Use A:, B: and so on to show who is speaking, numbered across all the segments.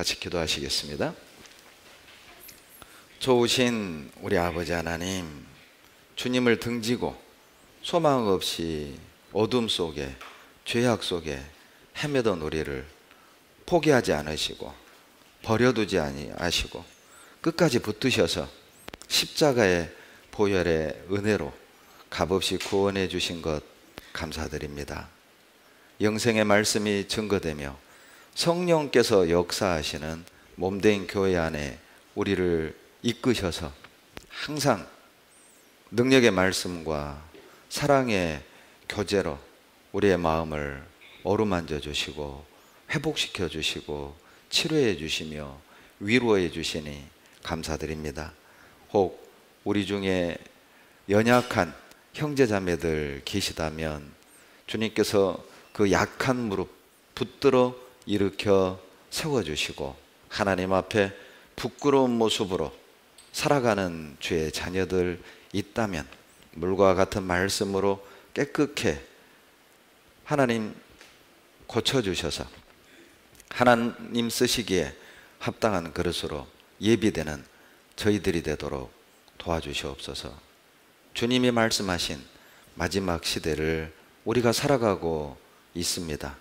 A: 같이 기도하시겠습니다. 좋으신 우리 아버지 하나님, 주님을 등지고 소망 없이 어둠 속에, 죄악 속에 헤매던 우리를 포기하지 않으시고 버려두지 아니하시고 끝까지 붙드셔서 십자가의 보혈의 은혜로 값없이 구원해 주신 것 감사드립니다. 영생의 말씀이 증거되며 성령께서 역사하시는 몸된 교회 안에 우리를 이끄셔서 항상 능력의 말씀과 사랑의 교제로 우리의 마음을 어루만져 주시고 회복시켜 주시고 치료해 주시며 위로해 주시니 감사드립니다. 혹 우리 중에 연약한 형제자매들 계시다면 주님께서 그 약한 무릎 붙들어 일으켜 세워주시고 하나님 앞에 부끄러운 모습으로 살아가는 주의 자녀들 있다면 물과 같은 말씀으로 깨끗게 하나님 고쳐주셔서 하나님 쓰시기에 합당한 그릇으로 예비되는 저희들이 되도록 도와주시옵소서. 주님이 말씀하신 마지막 시대를 우리가 살아가고 있습니다.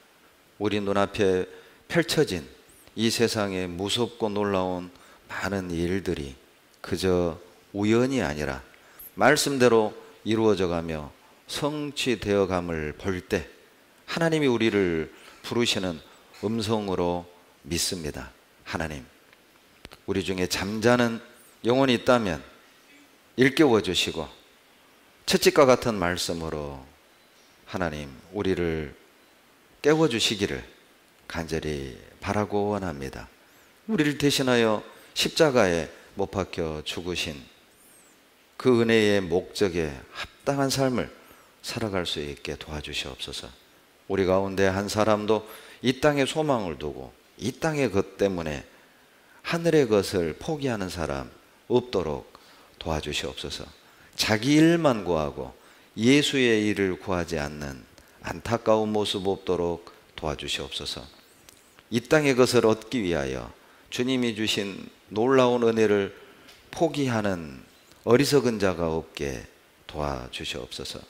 A: 우리 눈앞에 펼쳐진 이 세상의 무섭고 놀라운 많은 일들이 그저 우연이 아니라 말씀대로 이루어져 가며 성취되어 감을 볼 때 하나님이 우리를 부르시는 음성으로 믿습니다. 하나님, 우리 중에 잠자는 영혼이 있다면 일깨워 주시고 채찍과 같은 말씀으로 하나님 우리를 깨워주시기를 간절히 바라고 원합니다. 우리를 대신하여 십자가에 못 박혀 죽으신 그 은혜의 목적에 합당한 삶을 살아갈 수 있게 도와주시옵소서. 우리 가운데 한 사람도 이 땅에 소망을 두고 이 땅의 것 때문에 하늘의 것을 포기하는 사람 없도록 도와주시옵소서. 자기 일만 구하고 예수의 일을 구하지 않는 안타까운 모습 없도록 도와주시옵소서. 이 땅의 것을 얻기 위하여 주님이 주신 놀라운 은혜를 포기하는 어리석은 자가 없게 도와주시옵소서.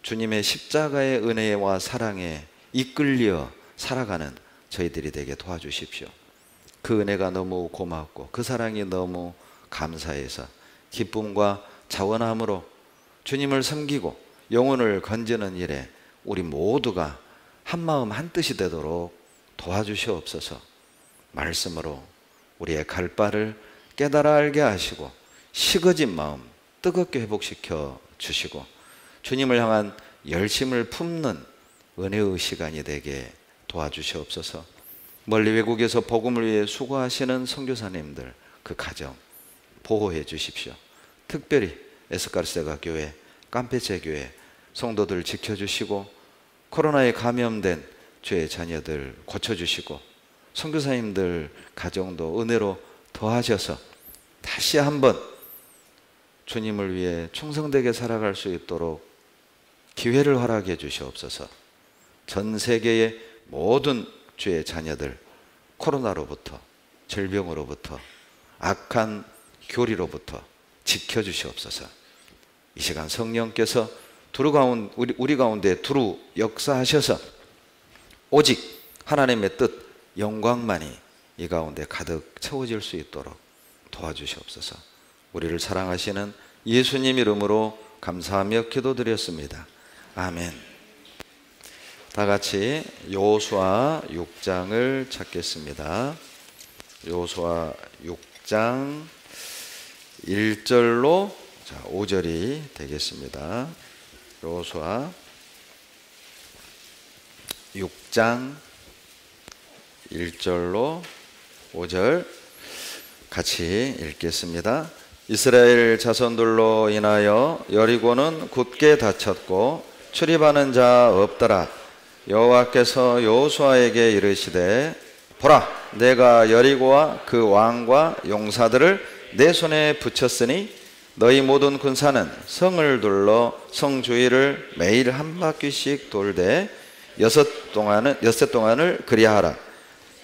A: 주님의 십자가의 은혜와 사랑에 이끌려 살아가는 저희들이 되게 도와주십시오. 그 은혜가 너무 고맙고 그 사랑이 너무 감사해서 기쁨과 자원함으로 주님을 섬기고 영혼을 건지는 일에 우리 모두가 한마음 한뜻이 되도록 도와주시옵소서. 말씀으로 우리의 갈 바를 깨달아 알게 하시고 식어진 마음 뜨겁게 회복시켜 주시고 주님을 향한 열심을 품는 은혜의 시간이 되게 도와주시옵소서. 멀리 외국에서 복음을 위해 수고하시는 선교사님들 그 가정 보호해 주십시오. 특별히 에스카르세가 교회, 깜페체 교회 성도들 지켜주시고 코로나에 감염된 주의 자녀들 고쳐주시고 선교사님들 가정도 은혜로 더하셔서 다시 한번 주님을 위해 충성되게 살아갈 수 있도록 기회를 허락해 주시옵소서. 전 세계의 모든 주의 자녀들 코로나로부터 질병으로부터 악한 교리로부터 지켜주시옵소서. 이 시간 성령께서 우리 가운데 두루 역사하셔서 오직 하나님의 뜻, 영광만이 이 가운데 가득 채워질 수 있도록 도와주시옵소서. 우리를 사랑하시는 예수님 이름으로 감사하며 기도드렸습니다. 아멘. 다 같이 여호수아 6장을 찾겠습니다. 여호수아 6장 1절로 5절이 되겠습니다. 여호수아 6장 1절로 5절 같이 읽겠습니다. 이스라엘 자손들로 인하여 여리고는 굳게 닫혔고 출입하는 자 없더라. 여호와께서 여호수아에게 이르시되 보라, 내가 여리고와 그 왕과 용사들을 내 손에 붙였으니 너희 모든 군사는 성을 둘러 성 주위를 매일 한 바퀴씩 돌되 여섯 동안을 그리하라.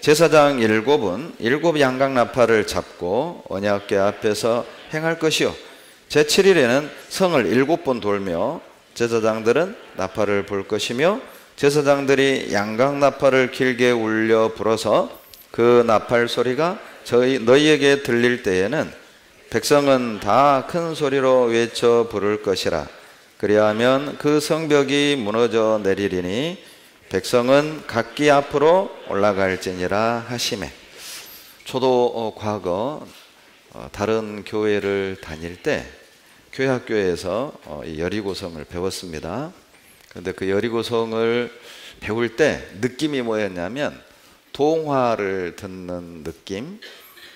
A: 제사장 일곱은 일곱 양각 나팔을 잡고 언약궤 앞에서 행할 것이요 제7일에는 성을 7번 돌며 제사장들은 나팔을 불 것이며 제사장들이 양각 나팔을 길게 울려 불어서 그 나팔 소리가 너희에게 들릴 때에는 백성은 다 큰 소리로 외쳐 부를 것이라. 그리하면 그 성벽이 무너져 내리리니 백성은 각기 앞으로 올라갈지니라 하시매. 저도 과거 다른 교회를 다닐 때 교회 학교에서 이 여리고성을 배웠습니다. 그런데 그 여리고성을 배울 때 느낌이 뭐였냐면 동화를 듣는 느낌,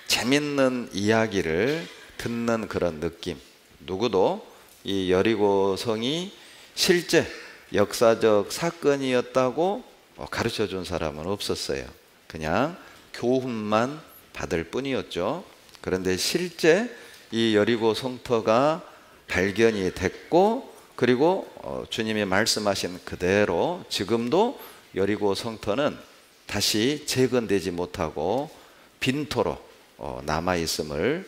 A: 재밌는 이야기를 듣는 그런 느낌. 누구도 이 여리고성이 실제 역사적 사건이었다고 가르쳐 준 사람은 없었어요. 그냥 교훈만 받을 뿐이었죠. 그런데 실제 이 여리고 성터가 발견이 됐고, 그리고 주님이 말씀하신 그대로 지금도 여리고 성터는 다시 재건되지 못하고 빈토로 남아있음을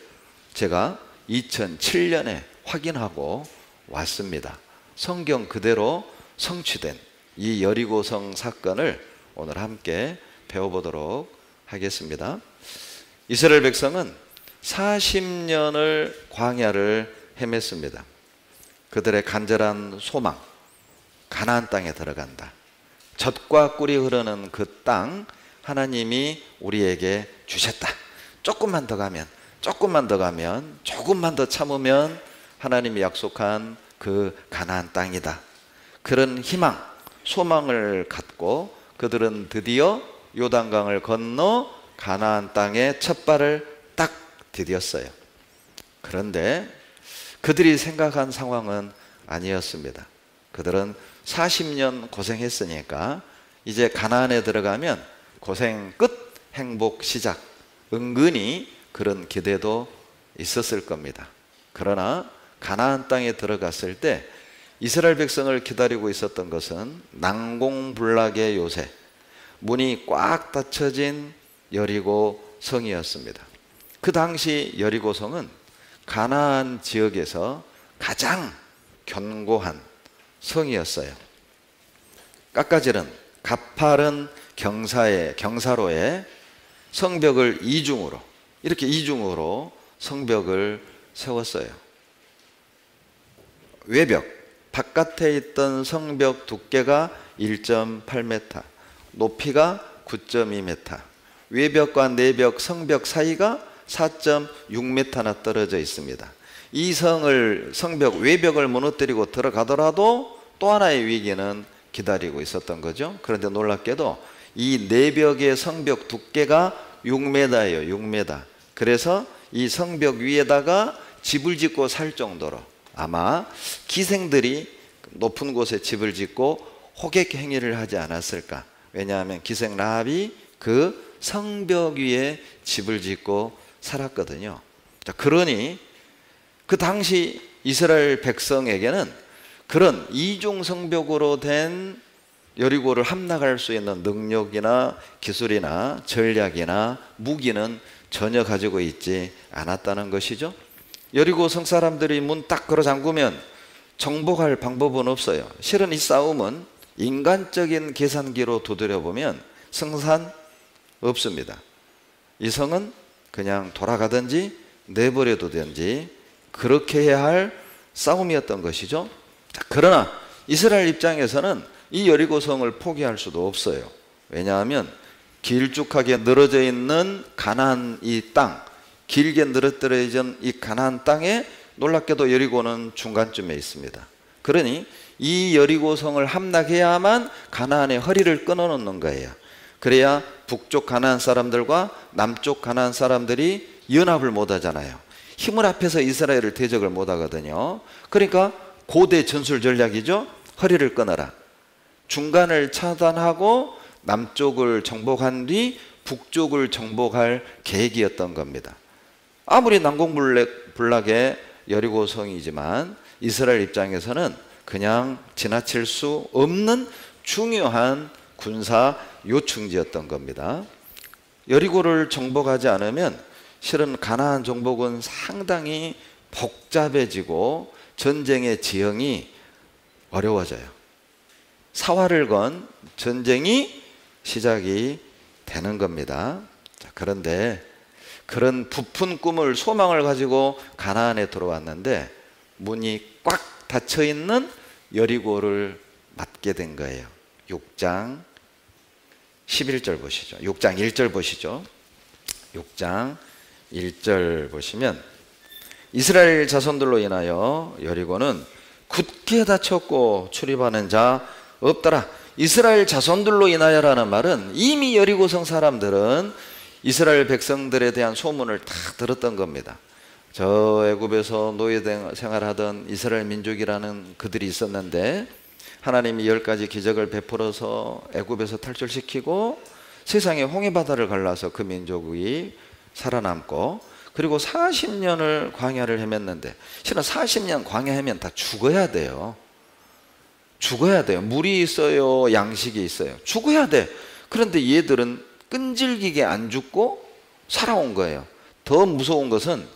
A: 제가 2007년에 확인하고 왔습니다. 성경 그대로 성취된 이 여리고성 사건을 오늘 함께 배워보도록 하겠습니다. 이스라엘 백성은 40년을 광야를 헤맸습니다. 그들의 간절한 소망, 가나안 땅에 들어간다. 젖과 꿀이 흐르는 그 땅 하나님이 우리에게 주셨다. 조금만 더 가면, 조금만 더 가면, 조금만 더 참으면 하나님이 약속한 그 가나안 땅이다. 그런 희망, 소망을 갖고 그들은 드디어 요단강을 건너 가나안 땅에 첫 발을 딱 디뎠어요. 그런데 그들이 생각한 상황은 아니었습니다. 그들은 40년 고생했으니까 이제 가나안에 들어가면 고생 끝, 행복 시작. 은근히 그런 기대도 있었을 겁니다. 그러나 가나안 땅에 들어갔을 때 이스라엘 백성을 기다리고 있었던 것은 난공불락의 요새, 문이 꽉 닫혀진 여리고 성이었습니다. 그 당시 여리고 성은 가나안 지역에서 가장 견고한 성이었어요. 깎아지른 가파른 경사로에 성벽을 이렇게 이중으로 성벽을 세웠어요. 외벽, 바깥에 있던 성벽 두께가 1.8m, 높이가 9.2m, 외벽과 내벽, 성벽 사이가 4.6m나 떨어져 있습니다. 이 성벽 외벽을 무너뜨리고 들어가더라도 또 하나의 위기는 기다리고 있었던 거죠. 그런데 놀랍게도 이 내벽의 성벽 두께가 6m예요. 6m. 그래서 이 성벽 위에다가 집을 짓고 살 정도로 아마 기생들이 높은 곳에 집을 짓고 호객 행위를 하지 않았을까. 왜냐하면 기생 라합이 그 성벽 위에 집을 짓고 살았거든요. 자, 그러니 그 당시 이스라엘 백성에게는 그런 이중 성벽으로 된 여리고를 함락할 수 있는 능력이나 기술이나 전략이나 무기는 전혀 가지고 있지 않았다는 것이죠. 여리고 성 사람들이 문 딱 걸어 잠그면 정복할 방법은 없어요. 실은 이 싸움은 인간적인 계산기로 두드려보면 승산 없습니다. 이 성은 그냥 돌아가든지 내버려두든지 그렇게 해야 할 싸움이었던 것이죠. 자, 그러나 이스라엘 입장에서는 이 여리고 성을 포기할 수도 없어요. 왜냐하면 길쭉하게 늘어져 있는 가나안 이 땅, 길게 늘어뜨려진 이 가나안 땅에 놀랍게도 여리고는 중간쯤에 있습니다. 그러니 이 여리고 성을 함락해야만 가나안의 허리를 끊어놓는 거예요. 그래야 북쪽 가나안 사람들과 남쪽 가나안 사람들이 연합을 못 하잖아요. 힘을 합해서 이스라엘을 대적을 못 하거든요. 그러니까 고대 전술 전략이죠. 허리를 끊어라. 중간을 차단하고 남쪽을 정복한 뒤 북쪽을 정복할 계획이었던 겁니다. 아무리 난공불락의 여리고성이지만 이스라엘 입장에서는 그냥 지나칠 수 없는 중요한 군사 요충지였던 겁니다. 여리고를 정복하지 않으면 실은 가나안 정복은 상당히 복잡해지고 전쟁의 지형이 어려워져요. 사활을 건 전쟁이 시작이 되는 겁니다. 자, 그런데 그런 부푼 꿈을, 소망을 가지고 가나안에 들어왔는데 문이 꽉 닫혀 있는 여리고를 맞게 된 거예요. 6장 11절 보시죠. 6장 1절 보시죠. 6장 1절 보시면 이스라엘 자손들로 인하여 여리고는 굳게 닫혔고 출입하는 자 없더라. 이스라엘 자손들로 인하여라는 말은 이미 여리고성 사람들은 이스라엘 백성들에 대한 소문을 다 들었던 겁니다. 저 애굽에서 노예 생활하던 이스라엘 민족이라는 그들이 있었는데 하나님이 10가지 기적을 베풀어서 애굽에서 탈출시키고 세상에 홍해바다를 갈라서 그 민족이 살아남고, 그리고 40년을 광야를 헤맸는데, 실은 40년 광야 헤매면 다 죽어야 돼요. 죽어야 돼요. 물이 있어요, 양식이 있어요. 죽어야 돼. 그런데 얘들은 끈질기게 안 죽고 살아온 거예요. 더 무서운 것은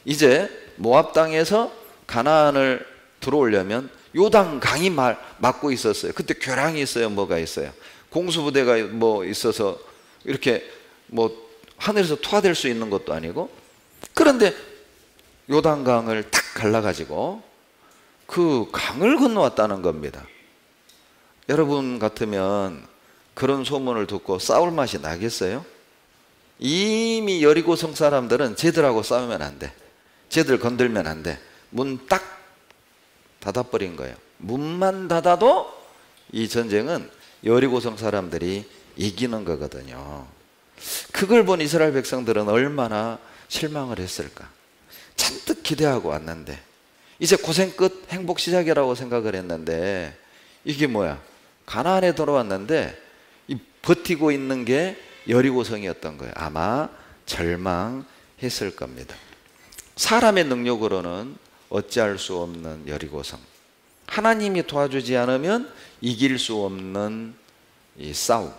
A: 이제 모압 땅에서 가나안을 들어오려면 요단 강이 막고 있었어요. 그때 교량이 있어요, 뭐가 있어요. 공수부대가 뭐 있어서 이렇게 뭐 하늘에서 투하될 수 있는 것도 아니고. 그런데 요단 강을 탁 갈라가지고 그 강을 건너왔다는 겁니다. 여러분 같으면 그런 소문을 듣고 싸울 맛이 나겠어요? 이미 여리고성 사람들은 쟤들하고 싸우면 안 돼. 쟤들 건들면 안 돼. 문 딱 닫아버린 거예요. 문만 닫아도 이 전쟁은 여리고성 사람들이 이기는 거거든요. 그걸 본 이스라엘 백성들은 얼마나 실망을 했을까. 잔뜩 기대하고 왔는데 이제 고생 끝 행복 시작이라고 생각을 했는데 이게 뭐야? 가나안에 들어왔는데 이 버티고 있는 게 여리고성이었던 거예요. 아마 절망했을 겁니다. 사람의 능력으로는 어찌할 수 없는 여리고성, 하나님이 도와주지 않으면 이길 수 없는 이 싸움.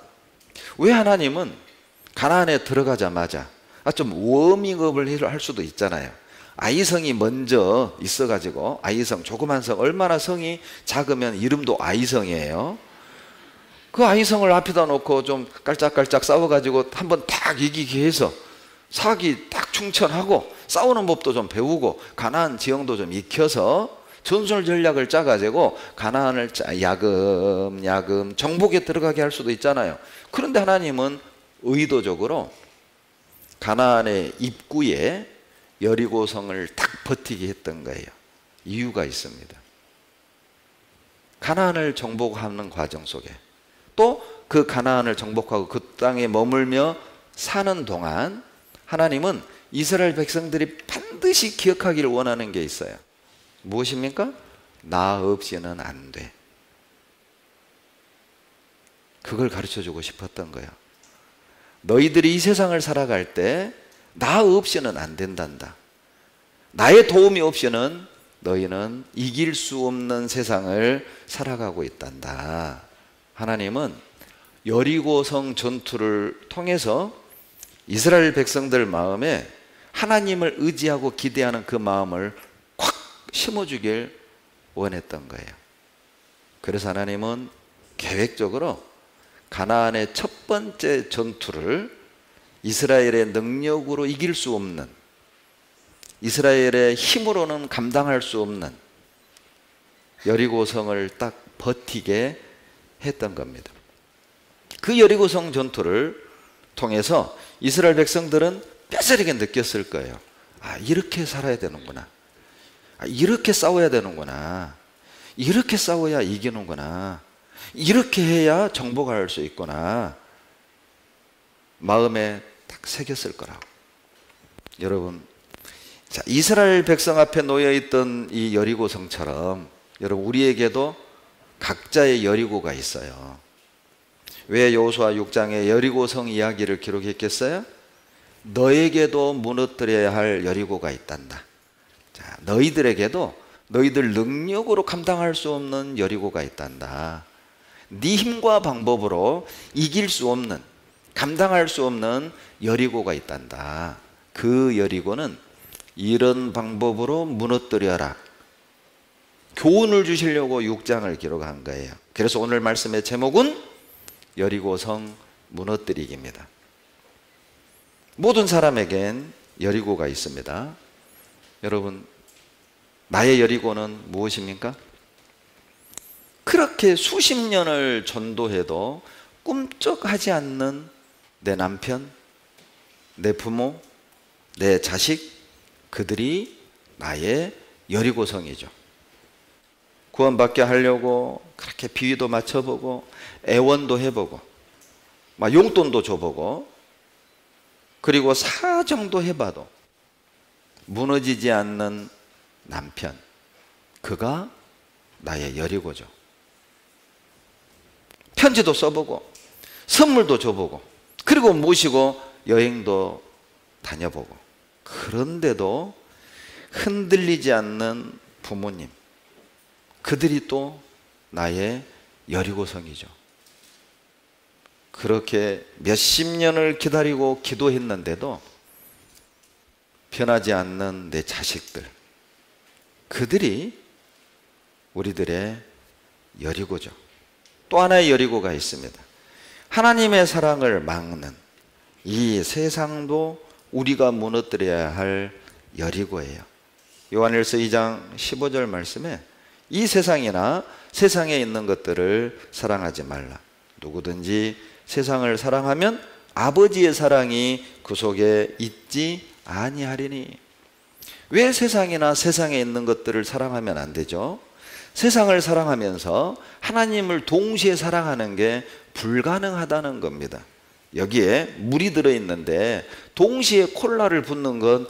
A: 왜 하나님은 가나안에 들어가자마자 좀 워밍업을 할 수도 있잖아요. 아이성이 먼저 있어가지고, 아이성, 조그만 성, 얼마나 성이 작으면 이름도 아이성이에요. 그 아이성을 앞에다 놓고 좀 깔짝깔짝 싸워가지고 한번 딱 이기게 해서 사기 딱 충천하고 싸우는 법도 좀 배우고 가나안 지형도 좀 익혀서 전술 전략을 짜가지고 가나안을 야금야금 정복에 들어가게 할 수도 있잖아요. 그런데 하나님은 의도적으로 가나안의 입구에 여리고성을 딱 버티게 했던 거예요. 이유가 있습니다. 가나안을 정복하는 과정 속에 또 그 가나안을 정복하고 그 땅에 머물며 사는 동안 하나님은 이스라엘 백성들이 반드시 기억하기를 원하는 게 있어요. 무엇입니까? 나 없이는 안 돼. 그걸 가르쳐주고 싶었던 거예요. 너희들이 이 세상을 살아갈 때 나 없이는 안 된단다. 나의 도움이 없이는 너희는 이길 수 없는 세상을 살아가고 있단다. 하나님은 여리고성 전투를 통해서 이스라엘 백성들 마음에 하나님을 의지하고 기대하는 그 마음을 콱 심어주길 원했던 거예요. 그래서 하나님은 계획적으로 가나안의 첫 번째 전투를 이스라엘의 능력으로 이길 수 없는, 이스라엘의 힘으로는 감당할 수 없는 여리고성을 딱 버티게 했던 겁니다. 그 여리고성 전투를 통해서 이스라엘 백성들은 뼈저리게 느꼈을 거예요. 아, 이렇게 살아야 되는구나. 아, 이렇게 싸워야 되는구나. 이렇게 싸워야 이기는구나. 이렇게 해야 정복할 수 있구나. 마음에 딱 새겼을 거라고. 여러분, 자, 이스라엘 백성 앞에 놓여있던 이 여리고성처럼 여러분 우리에게도 각자의 여리고가 있어요. 왜 여호수아 6장에 여리고성 이야기를 기록했겠어요? 너에게도 무너뜨려야 할 여리고가 있단다. 자, 너희들에게도 너희들 능력으로 감당할 수 없는 여리고가 있단다. 네 힘과 방법으로 이길 수 없는, 감당할 수 없는 여리고가 있단다. 그 여리고는 이런 방법으로 무너뜨려라. 교훈을 주시려고 6장을 기록한 거예요. 그래서 오늘 말씀의 제목은 여리고성 무너뜨리기입니다. 모든 사람에겐 여리고가 있습니다. 여러분, 나의 여리고는 무엇입니까? 그렇게 수십 년을 전도해도 꿈쩍하지 않는 내 남편, 내 부모, 내 자식, 그들이 나의 여리고성이죠. 구원받게 하려고 그렇게 비위도 맞춰보고 애원도 해보고 막 용돈도 줘보고 그리고 사정도 해봐도 무너지지 않는 남편, 그가 나의 여리고죠. 편지도 써보고 선물도 줘보고 그리고 모시고 여행도 다녀보고 그런데도 흔들리지 않는 부모님, 그들이 또 나의 여리고성이죠. 그렇게 몇십 년을 기다리고 기도했는데도 변하지 않는 내 자식들, 그들이 우리들의 여리고죠. 또 하나의 여리고가 있습니다. 하나님의 사랑을 막는 이 세상도 우리가 무너뜨려야 할 여리고예요. 요한일서 2장 15절 말씀에 이 세상이나 세상에 있는 것들을 사랑하지 말라. 누구든지 세상을 사랑하면 아버지의 사랑이 그 속에 있지 아니하리니. 왜 세상이나 세상에 있는 것들을 사랑하면 안 되죠? 세상을 사랑하면서 하나님을 동시에 사랑하는 게 불가능하다는 겁니다. 여기에 물이 들어있는데 동시에 콜라를 붓는 건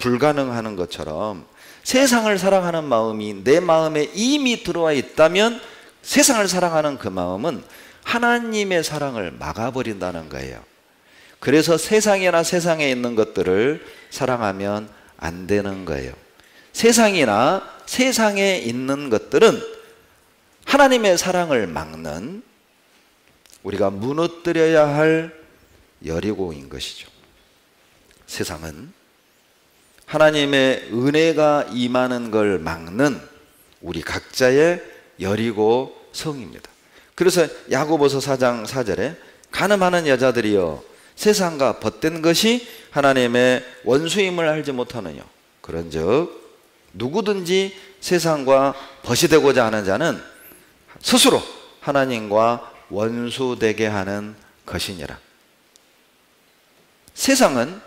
A: 불가능하는 것처럼 세상을 사랑하는 마음이 내 마음에 이미 들어와 있다면 세상을 사랑하는 그 마음은 하나님의 사랑을 막아버린다는 거예요. 그래서 세상이나 세상에 있는 것들을 사랑하면 안 되는 거예요. 세상이나 세상에 있는 것들은 하나님의 사랑을 막는 우리가 무너뜨려야 할 여리고인 것이죠. 세상은 하나님의 은혜가 임하는 걸 막는 우리 각자의 여리고 성입니다. 그래서 야고보서 4장 4절에 간음하는 여자들이여 세상과 벗된 것이 하나님의 원수임을 알지 못하느냐. 그런즉 누구든지 세상과 벗이 되고자 하는 자는 스스로 하나님과 원수되게 하는 것이니라. 세상은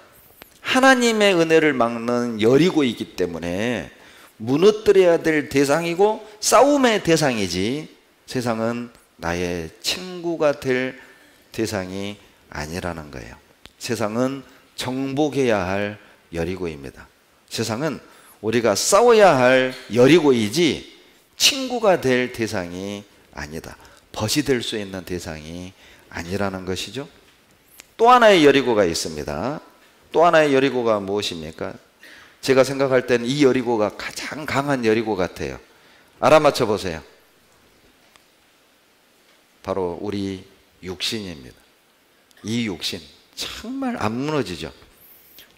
A: 하나님의 은혜를 막는 여리고이기 때문에 무너뜨려야 될 대상이고 싸움의 대상이지 세상은 나의 친구가 될 대상이 아니라는 거예요. 세상은 정복해야 할 여리고입니다. 세상은 우리가 싸워야 할 여리고이지 친구가 될 대상이 아니다. 벗이 될 수 있는 대상이 아니라는 것이죠. 또 하나의 여리고가 있습니다. 또 하나의 여리고가 무엇입니까? 제가 생각할 때는 이 여리고가 가장 강한 여리고 같아요. 알아맞혀 보세요. 바로 우리 육신입니다. 이 육신 정말 안 무너지죠.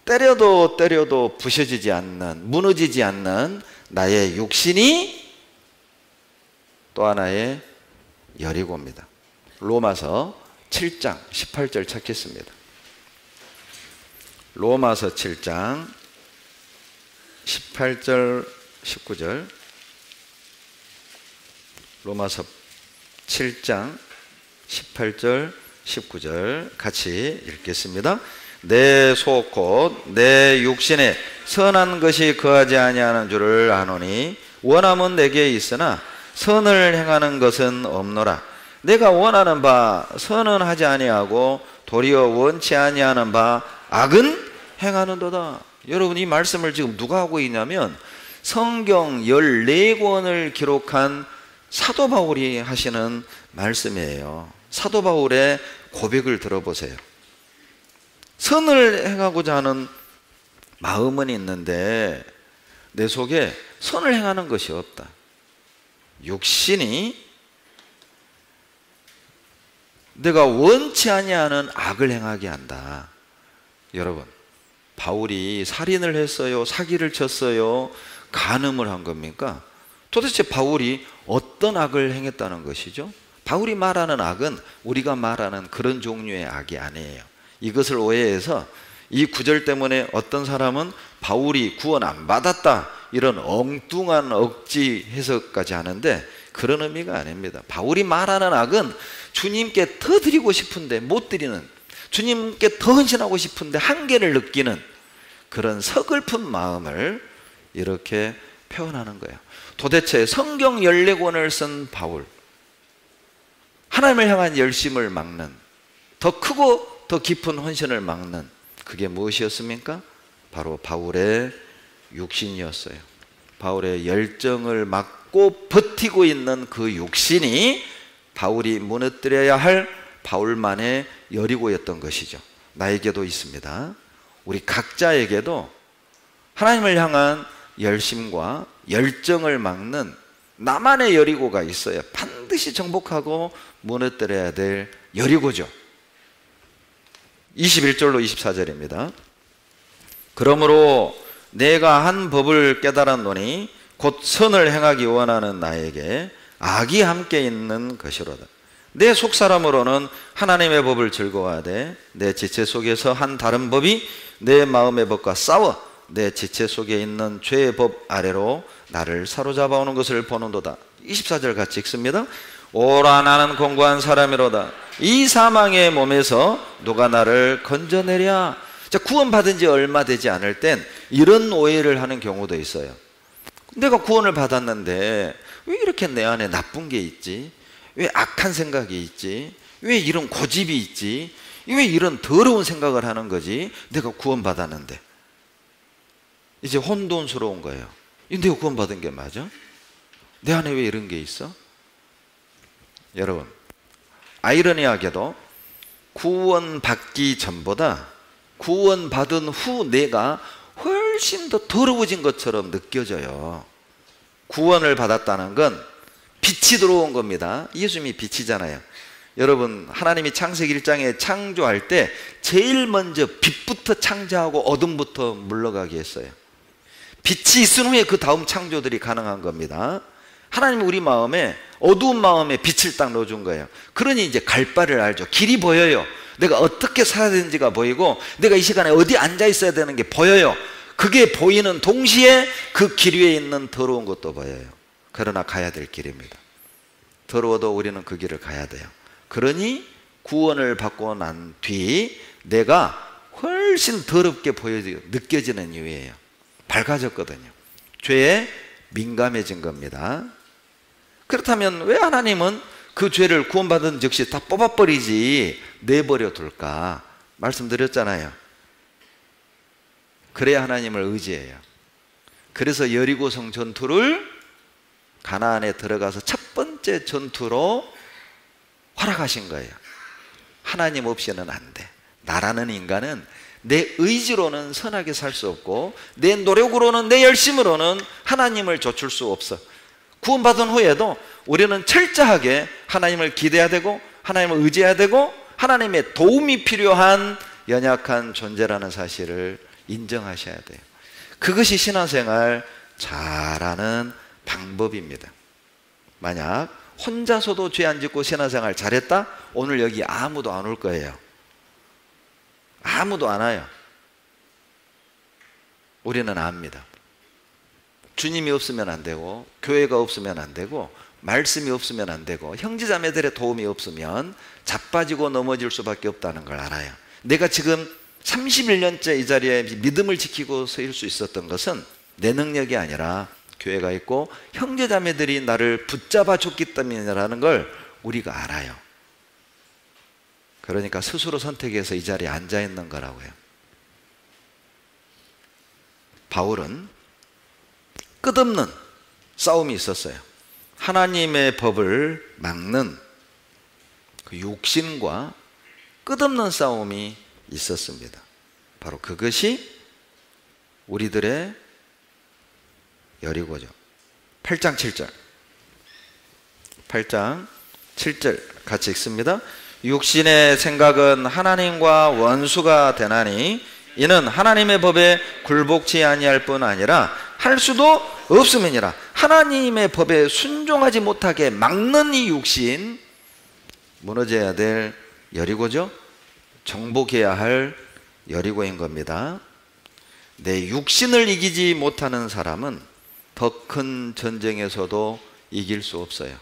A: 때려도 때려도 부셔지지 않는, 무너지지 않는 나의 육신이 또 하나의 여리고입니다. 로마서 7장 18절 찾겠습니다. 로마서 7장 18절 19절 로마서 7장 18절 19절 같이 읽겠습니다. 내 속 곧 내 육신에 선한 것이 거하지 아니하는 줄을 아노니 원함은 내게 있으나 선을 행하는 것은 없노라. 내가 원하는 바 선은 하지 아니하고 도리어 원치 아니하는 바 악은 행하는도다. 여러분, 이 말씀을 지금 누가 하고 있냐면 성경 14권을 기록한 사도 바울이 하시는 말씀이에요. 사도 바울의 고백을 들어보세요. 선을 행하고자 하는 마음은 있는데 내 속에 선을 행하는 것이 없다. 육신이 내가 원치 아니하는 악을 행하게 한다. 여러분, 바울이 살인을 했어요? 사기를 쳤어요? 간음을 한 겁니까? 도대체 바울이 어떤 악을 행했다는 것이죠? 바울이 말하는 악은 우리가 말하는 그런 종류의 악이 아니에요. 이것을 오해해서 이 구절 때문에 어떤 사람은 바울이 구원 안 받았다, 이런 엉뚱한 억지 해석까지 하는데 그런 의미가 아닙니다. 바울이 말하는 악은 주님께 더 드리고 싶은데 못 드리는, 주님께 더 헌신하고 싶은데 한계를 느끼는 그런 서글픈 마음을 이렇게 표현하는 거예요. 도대체 성경 14권을 쓴 바울, 하나님을 향한 열심을 막는, 더 크고 더 깊은 헌신을 막는, 그게 무엇이었습니까? 바로 바울의 육신이었어요. 바울의 열정을 막고 버티고 있는 그 육신이 바울이 무너뜨려야 할 바울만의 여리고였던 것이죠. 나에게도 있습니다. 우리 각자에게도 하나님을 향한 열심과 열정을 막는 나만의 여리고가 있어요. 반드시 정복하고 무너뜨려야 될 여리고죠. 21절로 24절입니다. 그러므로 내가 한 법을 깨달았노니 곧 선을 행하기 원하는 나에게 악이 함께 있는 것이로다. 내 속사람으로는 하나님의 법을 즐거워하되 내 지체 속에서 한 다른 법이 내 마음의 법과 싸워 내 지체 속에 있는 죄의 법 아래로 나를 사로잡아 오는 것을 보는도다. 24절 같이 읽습니다. 오라 나는 공고한 사람이로다. 이 사망의 몸에서 누가 나를 건져내랴. 자, 구원받은 지 얼마 되지 않을 땐 이런 오해를 하는 경우도 있어요. 내가 구원을 받았는데 왜 이렇게 내 안에 나쁜 게 있지? 왜 악한 생각이 있지? 왜 이런 고집이 있지? 왜 이런 더러운 생각을 하는 거지? 내가 구원받았는데. 이제 혼돈스러운 거예요. 내가 구원받은 게 맞아? 내 안에 왜 이런 게 있어? 여러분, 아이러니하게도 구원받기 전보다 구원받은 후 내가 훨씬 더 더러워진 것처럼 느껴져요. 구원을 받았다는 건 빛이 들어온 겁니다. 예수님이 빛이잖아요. 여러분, 하나님이 창세기 1장에 창조할 때 제일 먼저 빛부터 창조하고 어둠부터 물러가게 했어요. 빛이 있은 후에 그 다음 창조들이 가능한 겁니다. 하나님은 우리 마음에, 어두운 마음에 빛을 딱 넣어준 거예요. 그러니 이제 갈 바를 알죠. 길이 보여요. 내가 어떻게 살아야 되는지가 보이고 내가 이 시간에 어디 앉아 있어야 되는 게 보여요. 그게 보이는 동시에 그 길 위에 있는 더러운 것도 보여요. 그러나 가야 될 길입니다. 더러워도 우리는 그 길을 가야 돼요. 그러니 구원을 받고 난 뒤 내가 훨씬 더럽게 느껴지는 이유예요. 밝아졌거든요. 죄에 민감해진 겁니다. 그렇다면 왜 하나님은 그 죄를 구원받은 즉시 다 뽑아버리지 내버려 둘까? 말씀드렸잖아요. 그래야 하나님을 의지해요. 그래서 여리고성 전투를 가나안에 들어가서 첫 번째 전투로 허락하신 거예요. 하나님 없이는 안 돼. 나라는 인간은 내 의지로는 선하게 살 수 없고 내 노력으로는, 내 열심으로는 하나님을 좇을 수 없어. 구원받은 후에도 우리는 철저하게 하나님을 기대해야 되고 하나님을 의지해야 되고 하나님의 도움이 필요한 연약한 존재라는 사실을 인정하셔야 돼요. 그것이 신앙생활 잘하는 방법입니다. 만약 혼자서도 죄 안 짓고 신앙생활 잘했다? 오늘 여기 아무도 안 올 거예요. 아무도 안 와요. 우리는 압니다. 주님이 없으면 안 되고 교회가 없으면 안 되고 말씀이 없으면 안 되고 형제자매들의 도움이 없으면 자빠지고 넘어질 수밖에 없다는 걸 알아요. 내가 지금 31년째 이 자리에 믿음을 지키고 서 있을 수 있었던 것은 내 능력이 아니라 교회가 있고 형제자매들이 나를 붙잡아 줬기 때문이라는 걸 우리가 알아요. 그러니까 스스로 선택해서 이 자리에 앉아 있는 거라고요. 바울은 끝없는 싸움이 있었어요. 하나님의 법을 막는 그 육신과 끝없는 싸움이 있었습니다. 바로 그것이 우리들의 여리고죠. 8장 7절 같이 읽습니다. 육신의 생각은 하나님과 원수가 되나니 이는 하나님의 법에 굴복치 아니할 뿐 아니라 할 수도 없음이니라. 하나님의 법에 순종하지 못하게 막는 이 육신, 무너져야 될 여리고죠. 정복해야 할 여리고인 겁니다. 내 육신을 이기지 못하는 사람은 더 큰 전쟁에서도 이길 수 없어요.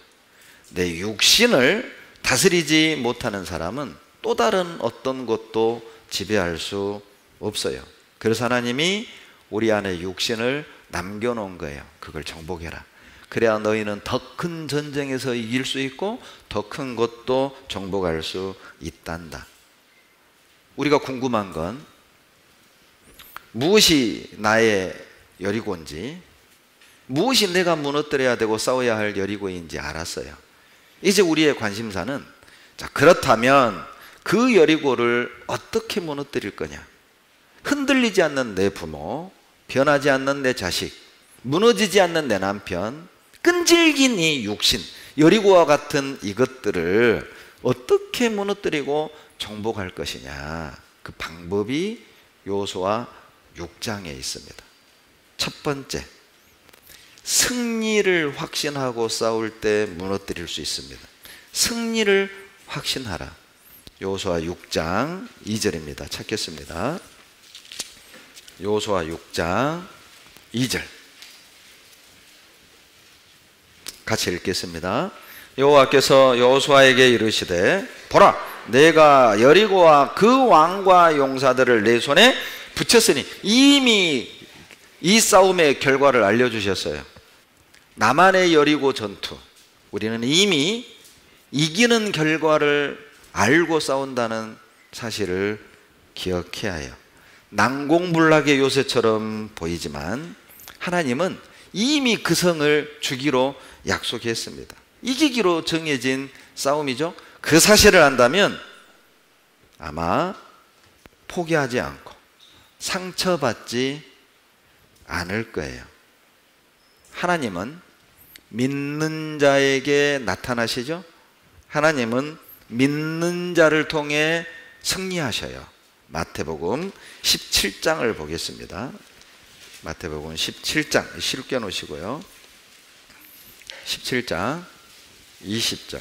A: 내 육신을 다스리지 못하는 사람은 또 다른 어떤 것도 지배할 수 없어요. 그래서 하나님이 우리 안에 육신을 남겨놓은 거예요. 그걸 정복해라. 그래야 너희는 더 큰 전쟁에서 이길 수 있고 더 큰 것도 정복할 수 있단다. 우리가 궁금한 건 무엇이 나의 여리고인지, 무엇이 내가 무너뜨려야 되고 싸워야 할 여리고인지 알았어요. 이제 우리의 관심사는, 자, 그렇다면 그 여리고를 어떻게 무너뜨릴 거냐? 흔들리지 않는 내 부모, 변하지 않는 내 자식, 무너지지 않는 내 남편, 끈질긴 이 육신, 여리고와 같은 이것들을 어떻게 무너뜨리고 정복할 것이냐? 그 방법이 여호수아 6장에 있습니다. 첫 번째, 승리를 확신하고 싸울 때 무너뜨릴 수 있습니다. 승리를 확신하라. 여호수아 6장 2절입니다. 찾겠습니다. 여호수아 6장 2절 같이 읽겠습니다. 여호와께서 여호수아에게 이르시되 보라, 내가 여리고와 그 왕과 용사들을 내 손에 붙였으니, 이미 이 싸움의 결과를 알려주셨어요. 나만의 여리고 전투, 우리는 이미 이기는 결과를 알고 싸운다는 사실을 기억해야 해요. 난공불락의 요새처럼 보이지만 하나님은 이미 그 성을 주기로 약속했습니다. 이기기로 정해진 싸움이죠. 그 사실을 안다면 아마 포기하지 않고 상처받지 않을 거예요. 하나님은 믿는 자에게 나타나시죠. 하나님은 믿는 자를 통해 승리하셔요. 마태복음 17장을 보겠습니다. 마태복음 17장 실겨 놓으시고요. 17장 20절,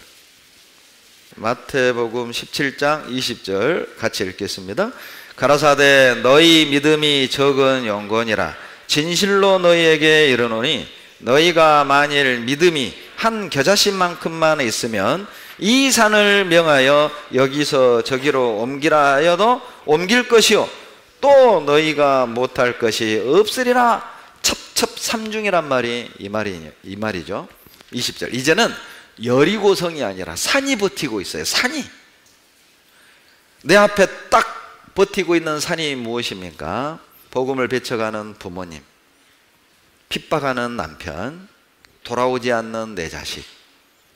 A: 마태복음 17장 20절 같이 읽겠습니다. 가라사대 너희 믿음이 적은 영혼이라 진실로 너희에게 이르노니 너희가 만일 믿음이 한 겨자씨만큼만 있으면 이 산을 명하여 여기서 저기로 옮기라 하여도 옮길 것이요 또 너희가 못할 것이 없으리라. 첩첩삼중이란 말이 이 말이죠. 20절, 이제는 여리고성이 아니라 산이 버티고 있어요. 산이, 내 앞에 딱 버티고 있는 산이 무엇입니까? 복음을 배쳐가는 부모님, 핍박하는 남편, 돌아오지 않는 내 자식,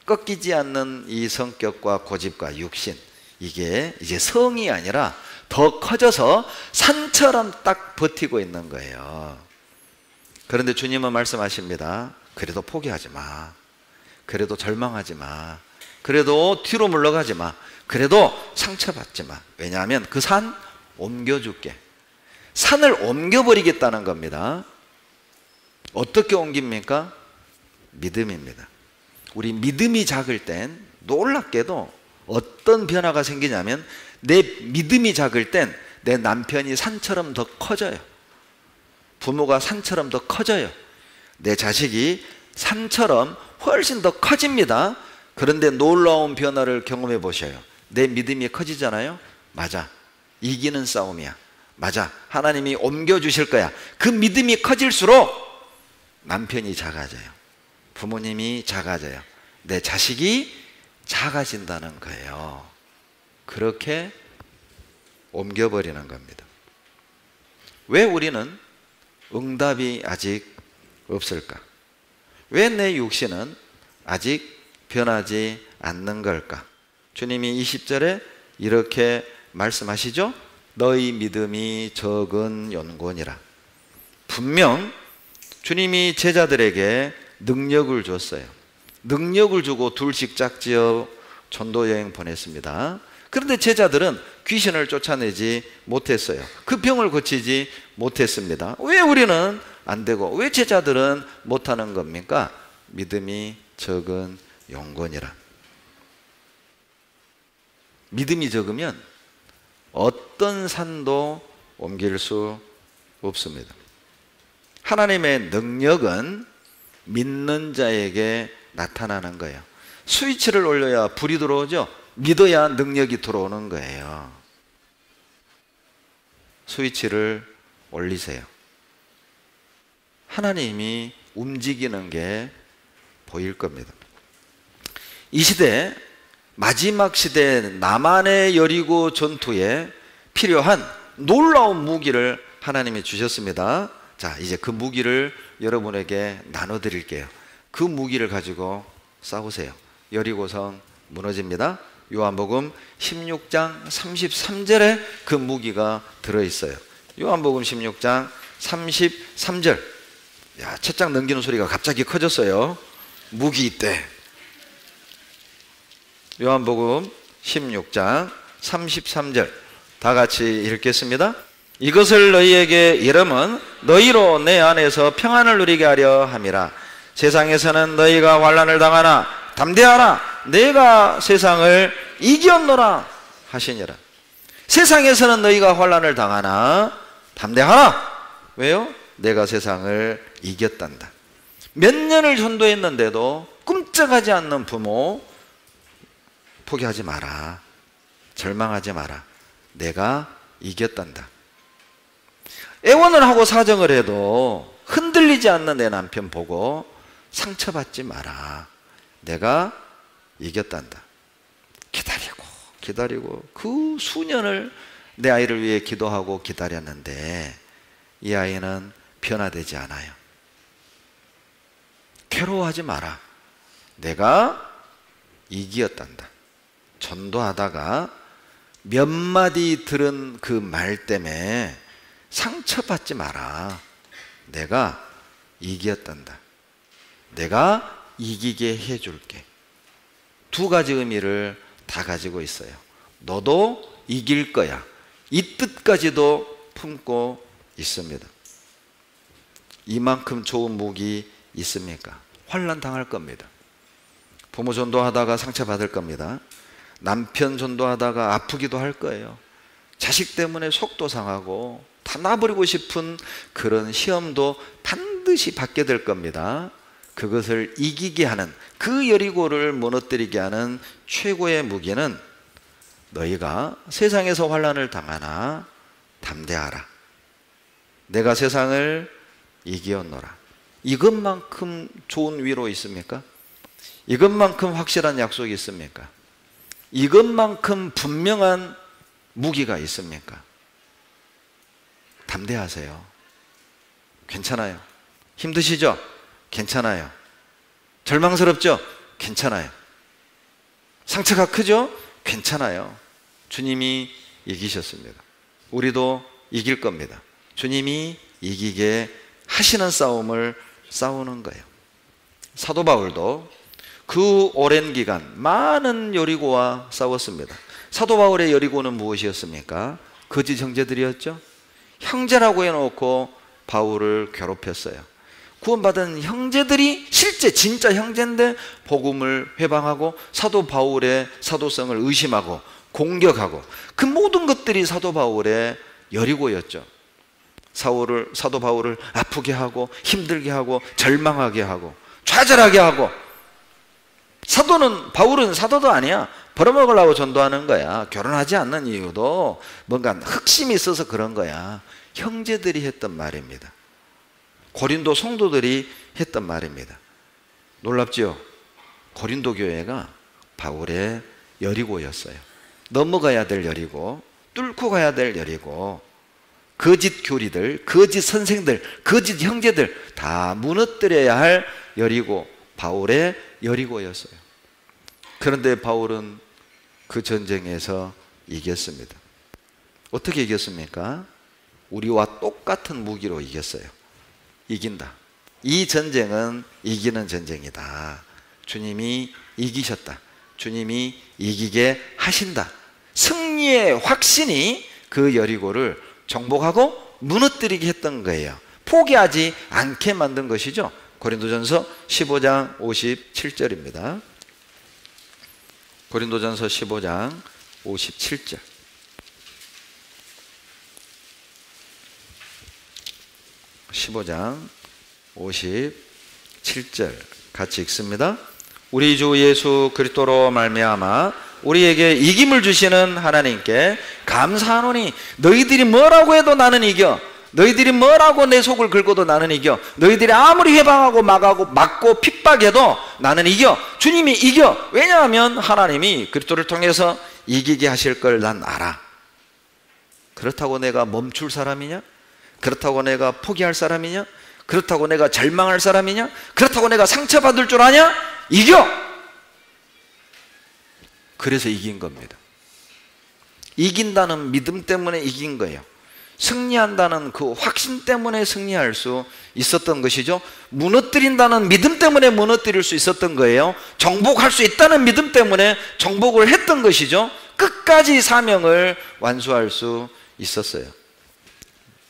A: 꺾이지 않는 이 성격과 고집과 육신, 이게 이제 성이 아니라 더 커져서 산처럼 딱 버티고 있는 거예요. 그런데 주님은 말씀하십니다. 그래도 포기하지 마. 그래도 절망하지 마. 그래도 뒤로 물러가지 마. 그래도 상처받지 마. 왜냐하면 그 산 옮겨줄게. 산을 옮겨버리겠다는 겁니다. 어떻게 옮깁니까? 믿음입니다. 우리 믿음이 작을 땐 놀랍게도 어떤 변화가 생기냐면, 내 믿음이 작을 땐 내 남편이 산처럼 더 커져요. 부모가 산처럼 더 커져요. 내 자식이 산처럼 훨씬 더 커집니다. 그런데 놀라운 변화를 경험해 보셔요. 내 믿음이 커지잖아요. 맞아, 이기는 싸움이야. 맞아, 하나님이 옮겨주실 거야. 그 믿음이 커질수록 남편이 작아져요. 부모님이 작아져요. 내 자식이 작아진다는 거예요. 그렇게 옮겨버리는 겁니다. 왜 우리는 응답이 아직 없을까? 왜 내 육신은 아직 변하지 않는 걸까? 주님이 20절에 이렇게 말씀하시죠. 너희 믿음이 적은 연곤이라. 분명 주님이 제자들에게 능력을 줬어요. 능력을 주고 둘씩 짝지어 전도 여행 보냈습니다. 그런데 제자들은 귀신을 쫓아내지 못했어요. 그 병을 고치지 못했습니다. 왜 우리는 안 되고 왜 제자들은 못하는 겁니까? 믿음이 적은 용건이라. 믿음이 적으면 어떤 산도 옮길 수 없습니다. 하나님의 능력은 믿는 자에게 나타나는 거예요. 스위치를 올려야 불이 들어오죠. 믿어야 능력이 들어오는 거예요. 스위치를 올리세요. 하나님이 움직이는 게 보일 겁니다. 이 시대, 마지막 시대 남한의 여리고 전투에 필요한 놀라운 무기를 하나님이 주셨습니다. 자, 이제 그 무기를 여러분에게 나눠드릴게요. 그 무기를 가지고 싸우세요. 여리고성 무너집니다. 요한복음 16장 33절에 그 무기가 들어있어요. 요한복음 16장 33절. 야, 책장 넘기는 소리가 갑자기 커졌어요. 무기 있대. 요한복음 16장 33절 다 같이 읽겠습니다. 이것을 너희에게 이름은 너희로 내 안에서 평안을 누리게 하려 함이라. 세상에서는 너희가 환난을 당하나 담대하라. 내가 세상을 이겼노라 하시니라. 세상에서는 너희가 환난을 당하나 담대하라. 왜요? 내가 세상을 이겼단다. 몇 년을 전도했는데도 꿈쩍하지 않는 부모 포기하지 마라. 절망하지 마라. 내가 이겼단다. 애원을 하고 사정을 해도 흔들리지 않는 내 남편 보고 상처받지 마라. 내가 이겼단다. 기다리고 그 수년을 내 아이를 위해 기도하고 기다렸는데 이 아이는 변화되지 않아요. 괴로워하지 마라. 내가 이겼단다. 전도하다가 몇 마디 들은 그 말 때문에 상처받지 마라. 내가 이겼단다. 내가 이기게 해줄게. 두 가지 의미를 다 가지고 있어요. 너도 이길 거야. 이 뜻까지도 품고 있습니다. 이만큼 좋은 무기 있습니까? 환난 당할 겁니다. 부모 전도하다가 상처받을 겁니다. 남편 전도하다가 아프기도 할 거예요. 자식 때문에 속도 상하고 다 놔버리고 싶은 그런 시험도 반드시 받게 될 겁니다. 그것을 이기게 하는, 그 여리고를 무너뜨리게 하는 최고의 무기는 너희가 세상에서 환난을 당하나 담대하라. 내가 세상을 이기었노라. 이것만큼 좋은 위로 있습니까? 이것만큼 확실한 약속이 있습니까? 이것만큼 분명한 무기가 있습니까? 담대하세요. 괜찮아요. 힘드시죠? 괜찮아요. 절망스럽죠? 괜찮아요. 상처가 크죠? 괜찮아요. 주님이 이기셨습니다. 우리도 이길 겁니다. 주님이 이기게 하시는 싸움을 싸우는 거예요. 사도 바울도 그 오랜 기간 많은 여리고와 싸웠습니다. 사도 바울의 여리고는 무엇이었습니까? 거짓 형제들이었죠. 형제라고 해놓고 바울을 괴롭혔어요. 구원받은 형제들이 실제 진짜 형제인데 복음을 회방하고 사도 바울의 사도성을 의심하고 공격하고, 그 모든 것들이 사도 바울의 여리고였죠. 사도 바울을 아프게 하고 힘들게 하고 절망하게 하고 좌절하게 하고. 바울은 사도도 아니야. 벌어먹으려고 전도하는 거야. 결혼하지 않는 이유도 뭔가 흑심이 있어서 그런 거야. 형제들이 했던 말입니다. 고린도 성도들이 했던 말입니다. 놀랍지요? 고린도 교회가 바울의 여리고였어요. 넘어가야 될 여리고, 뚫고 가야 될 여리고, 거짓 교리들, 거짓 선생들, 거짓 형제들 다 무너뜨려야 할 여리고, 바울의 여리고였어요. 그런데 바울은 그 전쟁에서 이겼습니다. 어떻게 이겼습니까? 우리와 똑같은 무기로 이겼어요. 이긴다. 이 전쟁은 이기는 전쟁이다. 주님이 이기셨다. 주님이 이기게 하신다. 승리의 확신이 그 여리고를 정복하고 무너뜨리게 했던 거예요. 포기하지 않게 만든 것이죠. 고린도전서 15장 57절입니다. 고린도전서 15장 57절. 15장 57절 같이 읽습니다. 우리 주 예수 그리스도로 말미암아 우리에게 이김을 주시는 하나님께 감사하노니 너희들이 뭐라고 해도 나는 이겨. 너희들이 뭐라고 내 속을 긁어도 나는 이겨. 너희들이 아무리 회방하고 막고 핍박해도 나는 이겨. 주님이 이겨. 왜냐하면 하나님이 그리스도를 통해서 이기게 하실 걸 난 알아. 그렇다고 내가 멈출 사람이냐? 그렇다고 내가 포기할 사람이냐? 그렇다고 내가 절망할 사람이냐? 그렇다고 내가 상처받을 줄 아냐? 이겨! 그래서 이긴 겁니다. 이긴다는 믿음 때문에 이긴 거예요. 승리한다는 그 확신 때문에 승리할 수 있었던 것이죠. 무너뜨린다는 믿음 때문에 무너뜨릴 수 있었던 거예요. 정복할 수 있다는 믿음 때문에 정복을 했던 것이죠. 끝까지 사명을 완수할 수 있었어요.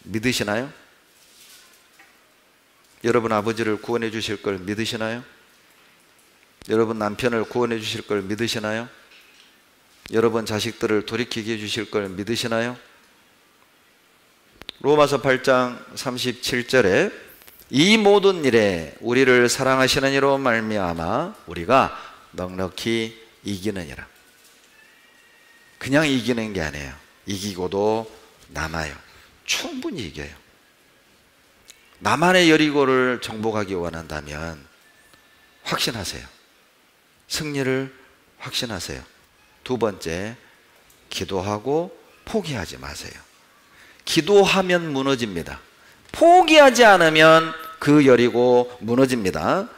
A: 믿으시나요? 여러분 아버지를 구원해 주실 걸 믿으시나요? 여러분 남편을 구원해 주실 걸 믿으시나요? 여러분 자식들을 돌이키게 해 주실 걸 믿으시나요? 로마서 8장 37절에 이 모든 일에 우리를 사랑하시는 이로 말미암아 우리가 넉넉히 이기느니라. 그냥 이기는 게 아니에요. 이기고도 남아요. 충분히 이겨요. 나만의 여리고를 정복하기 원한다면 확신하세요. 승리를 확신하세요. 두 번째, 기도하고 포기하지 마세요. 기도하면 무너집니다. 포기하지 않으면 그 여리고 무너집니다.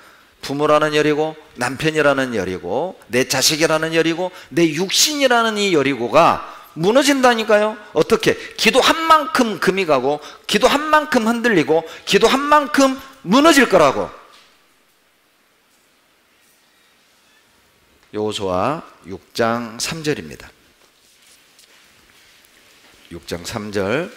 A: 부모라는 여리고, 남편이라는 여리고, 내 자식이라는 여리고, 내 육신이라는 이 여리고가 무너진다니까요. 어떻게? 기도한 만큼 금이 가고, 기도한 만큼 흔들리고, 기도한 만큼 무너질 거라고. 여호수아 6장 3절입니다. 6장 3절.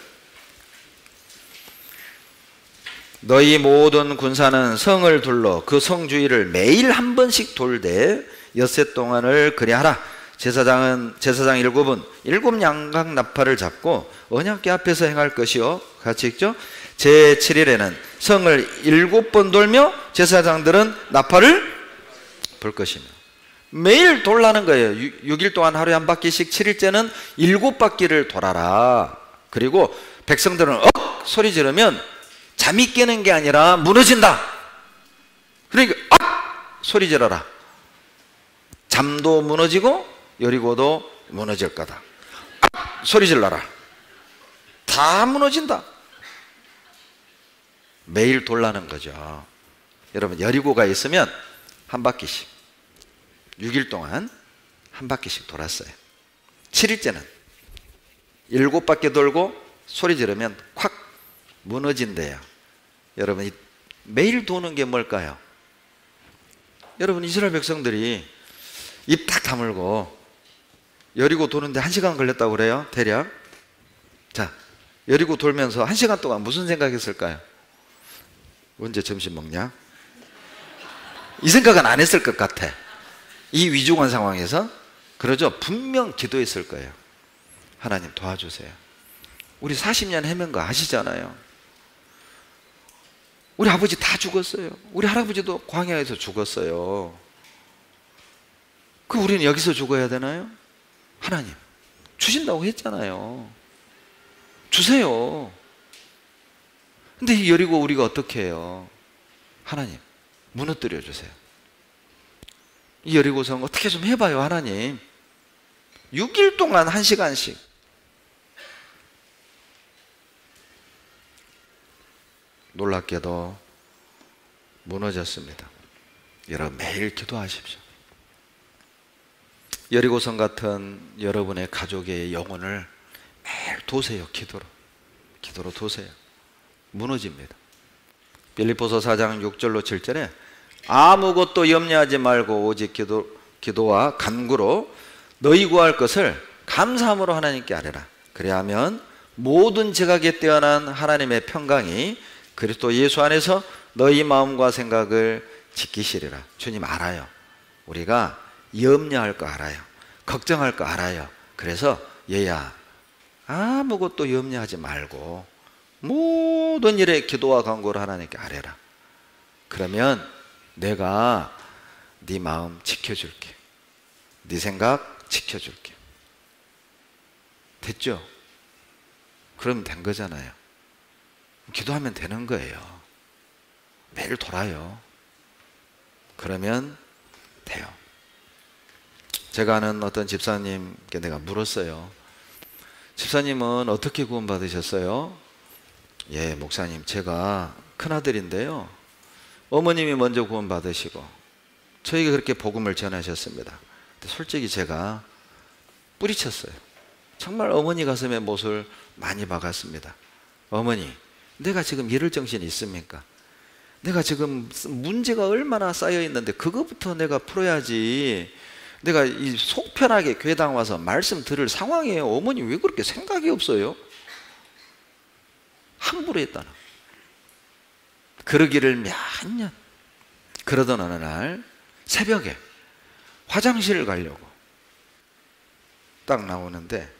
A: 너희 모든 군사는 성을 둘러 그 성 주위를 매일 한 번씩 돌되 엿새 동안을 그리하라. 제사장 7은 7 양각 나팔을 잡고 언약궤 앞에서 행할 것이요. 같이 읽죠. 제7일에는 성을 7번 돌며 제사장들은 나팔을 불 것이며. 매일 돌라는 거예요. 6일 동안 하루에 한 바퀴씩, 7일째는 7바퀴를 돌아라. 그리고 백성들은 억 소리 지르면 잠이 깨는 게 아니라 무너진다. 그러니까 억 소리 지르라. 잠도 무너지고 여리고도 무너질 거다. 악 소리 질러라. 다 무너진다. 매일 돌라는 거죠. 여러분 여리고가 있으면 한 바퀴씩 6일 동안 한 바퀴씩 돌았어요. 7일째는 7바퀴 돌고 소리 지르면 콱 무너진대요. 여러분 매일 도는 게 뭘까요? 여러분 이스라엘 백성들이 입 딱 다물고 여리고 도는데 1시간 걸렸다고 그래요. 대략. 자, 여리고 돌면서 1시간 동안 무슨 생각했을까요? 언제 점심 먹냐? 이 생각은 안 했을 것 같아. 이 위중한 상황에서. 그러죠? 분명 기도했을 거예요. 하나님 도와주세요. 우리 40년 헤맨 거 아시잖아요. 우리 아버지 다 죽었어요. 우리 할아버지도 광야에서 죽었어요. 그 우리는 여기서 죽어야 되나요? 하나님 주신다고 했잖아요. 주세요. 근데 이 여리고 우리가 어떻게 해요? 하나님 무너뜨려 주세요. 이 여리고성 어떻게 좀 해봐요. 하나님 6일 동안 1시간씩. 놀랍게도 무너졌습니다. 여러분 매일 기도하십시오. 여리고성 같은 여러분의 가족의 영혼을 매일 도세요. 기도로 도세요. 무너집니다. 빌립보서 4장 6절로 7절에 아무것도 염려하지 말고 오직 기도와 간구로 너희 구할 것을 감사함으로 하나님께 아뢰라. 그래야하면 모든 지각에 뛰어난 하나님의 평강이 그리스도 예수 안에서 너희 마음과 생각을 지키시리라. 주님 알아요. 우리가 염려할 거 알아요. 걱정할 거 알아요. 그래서 얘야, 아무것도 염려하지 말고 모든 일에 기도와 간구를 하나님께 아뢰라. 그러면 내가 네 마음 지켜줄게. 네 생각 지켜줄게. 됐죠? 그러면 된 거잖아요. 기도하면 되는 거예요. 매일 돌아요. 그러면 돼요. 제가 아는 어떤 집사님께 내가 물었어요. 집사님은 어떻게 구원받으셨어요? 예, 목사님, 제가 큰아들인데요, 어머님이 먼저 구원받으시고 저에게 그렇게 복음을 전하셨습니다. 근데 솔직히 제가 뿌리쳤어요. 정말 어머니 가슴에 못을 많이 박았습니다. 어머니, 내가 지금 이럴 정신이 있습니까? 내가 지금 문제가 얼마나 쌓여 있는데 그것부터 내가 풀어야지. 내가 이 속 편하게 교회당 와서 말씀 들을 상황이에요. 어머니 왜 그렇게 생각이 없어요? 함부로 했다나. 그러기를 몇 년. 그러던 어느 날 새벽에 화장실을 가려고 딱 나오는데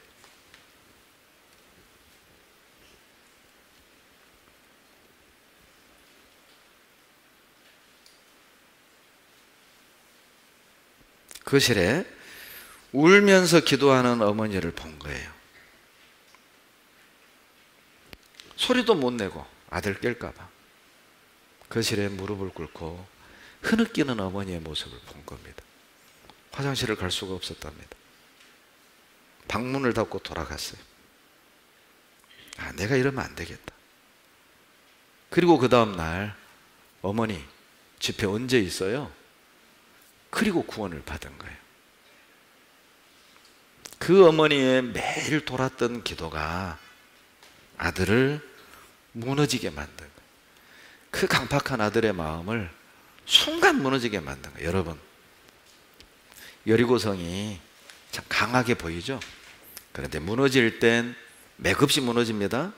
A: 거실에 울면서 기도하는 어머니를 본 거예요. 소리도 못 내고 아들 깰까 봐 거실에 무릎을 꿇고 흐느끼는 어머니의 모습을 본 겁니다. 화장실을 갈 수가 없었답니다. 방문을 닫고 돌아갔어요. 내가 이러면 안 되겠다. 그리고 그 다음 날 어머니 집회 언제 있어요? 그리고 구원을 받은 거예요. 그 어머니의 매일 돌았던 기도가 아들을 무너지게 만든 거예요. 그 강팍한 아들의 마음을 순간 무너지게 만든 거예요. 여러분, 여리고성이 참 강하게 보이죠? 그런데 무너질 땐 맥없이 무너집니다.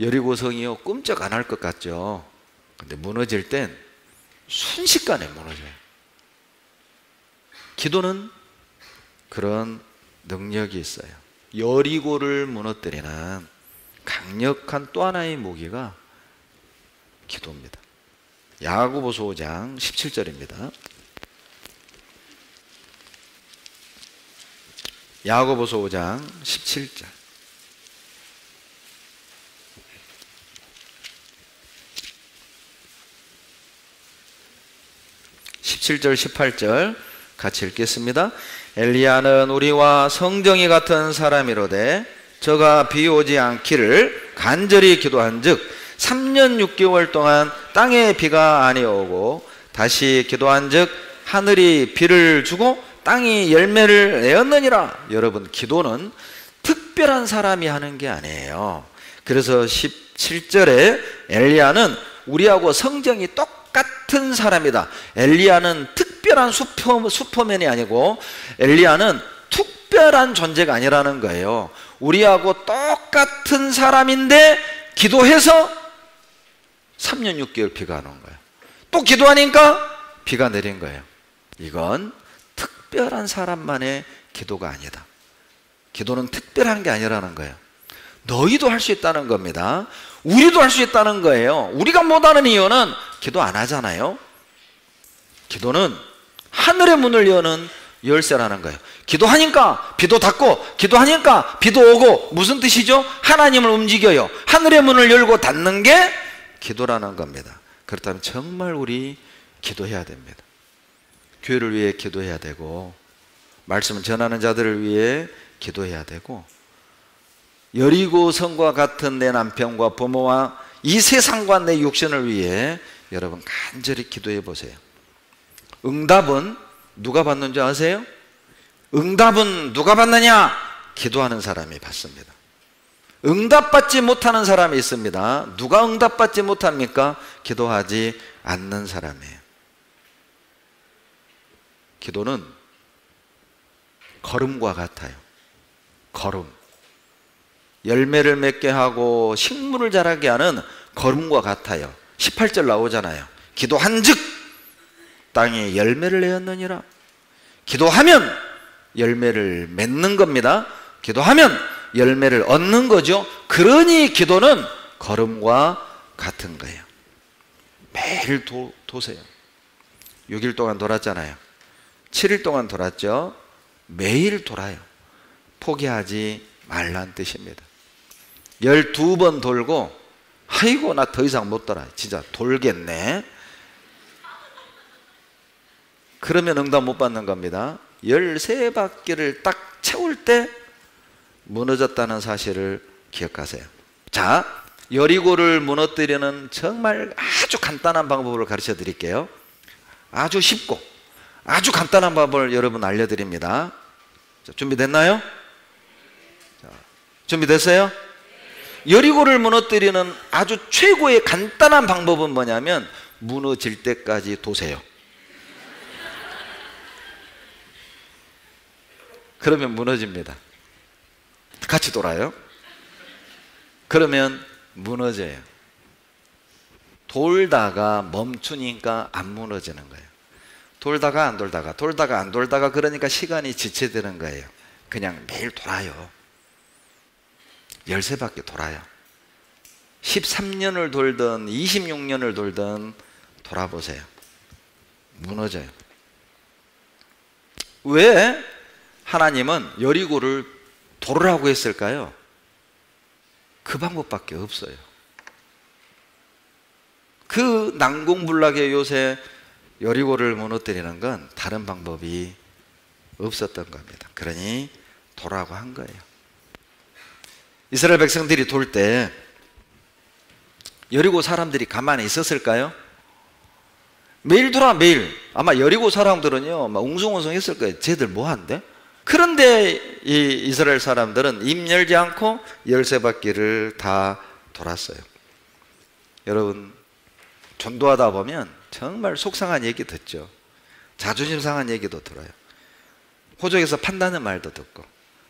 A: 여리고성이요, 꼼짝 안 할 것 같죠? 근데 무너질 땐 순식간에 무너져요. 기도는 그런 능력이 있어요. 여리고를 무너뜨리는 강력한 또 하나의 무기가 기도입니다. 야고보서 5장 17절입니다. 야고보서 5장 17절. (17절) (18절) 같이 읽겠습니다. 엘리야는 우리와 성정이 같은 사람이로되 저가 비 오지 않기를 간절히 기도한즉 3년 6개월 동안 땅에 비가 아니오고 다시 기도한즉 하늘이 비를 주고 땅이 열매를 내었느니라. 여러분, 기도는 특별한 사람이 하는 게 아니에요. 그래서 17절에 엘리야는 우리하고 성정이 똑같은 사람이다. 엘리야는 특별한 슈퍼맨이 아니고 엘리야는 특별한 존재가 아니라는 거예요. 우리하고 똑같은 사람인데 기도해서 3년 6개월 비가 안 온 거예요. 또 기도하니까 비가 내린 거예요. 이건 특별한 사람만의 기도가 아니다. 기도는 특별한 게 아니라는 거예요. 너희도 할 수 있다는 겁니다. 우리도 할 수 있다는 거예요. 우리가 못하는 이유는 기도 안 하잖아요. 기도는 하늘의 문을 여는 열쇠라는 거예요. 기도하니까 비도 닫고, 기도하니까 비도 오고. 무슨 뜻이죠? 하나님을 움직여요. 하늘의 문을 열고 닫는 게 기도라는 겁니다. 그렇다면 정말 우리 기도해야 됩니다. 교회를 위해 기도해야 되고, 말씀을 전하는 자들을 위해 기도해야 되고, 여리고성과 같은 내 남편과 부모와 이 세상과 내 육신을 위해 여러분 간절히 기도해 보세요. 응답은 누가 받는 줄 아세요? 응답은 누가 받느냐? 기도하는 사람이 받습니다. 응답받지 못하는 사람이 있습니다. 누가 응답받지 못합니까? 기도하지 않는 사람이에요. 기도는 걸음과 같아요. 걸음. 열매를 맺게 하고 식물을 자라게 하는 걸음과 같아요. 18절 나오잖아요. 기도한즉 땅에 열매를 내었느니라. 기도하면 열매를 맺는 겁니다. 기도하면 열매를 얻는 거죠. 그러니 기도는 걸음과 같은 거예요. 매일 도세요. 6일 동안 돌았잖아요. 7일 동안 돌았죠. 매일 돌아요. 포기하지 말란 뜻입니다. 12번 돌고 아이고 나 더 이상 못 돌아. 진짜 돌겠네. 그러면 응답 못 받는 겁니다. 13바퀴를 딱 채울 때 무너졌다는 사실을 기억하세요. 자, 여리고를 무너뜨리는 정말 아주 간단한 방법을 가르쳐 드릴게요. 아주 쉽고 아주 간단한 방법을 여러분 알려드립니다. 자, 준비됐나요? 자, 준비됐어요? 여리고를 무너뜨리는 아주 최고의 간단한 방법은 뭐냐면 무너질 때까지 도세요. 그러면 무너집니다. 같이 돌아요. 그러면 무너져요. 돌다가 멈추니까 안 무너지는 거예요. 돌다가 안 돌다가 돌다가 안 돌다가 그러니까 시간이 지체되는 거예요. 그냥 매일 돌아요. 13바퀴 돌아요. 13년을 돌든 26년을 돌든 돌아보세요. 무너져요. 왜 하나님은 여리고를 돌으라고 했을까요? 그 방법밖에 없어요. 그 난공불락의 요새 여리고를 무너뜨리는 건 다른 방법이 없었던 겁니다. 그러니 돌아고 한 거예요. 이스라엘 백성들이 돌 때 여리고 사람들이 가만히 있었을까요? 매일 돌아 매일. 아마 여리고 사람들은요 막 웅성웅성했을 거예요. 쟤들 뭐 한대? 그런데 이 이스라엘 사람들은 입 열지 않고 13바퀴를 다 돌았어요. 여러분 전도하다 보면 정말 속상한 얘기 듣죠. 자존심 상한 얘기도 들어요. 호적에서 판다는 말도 듣고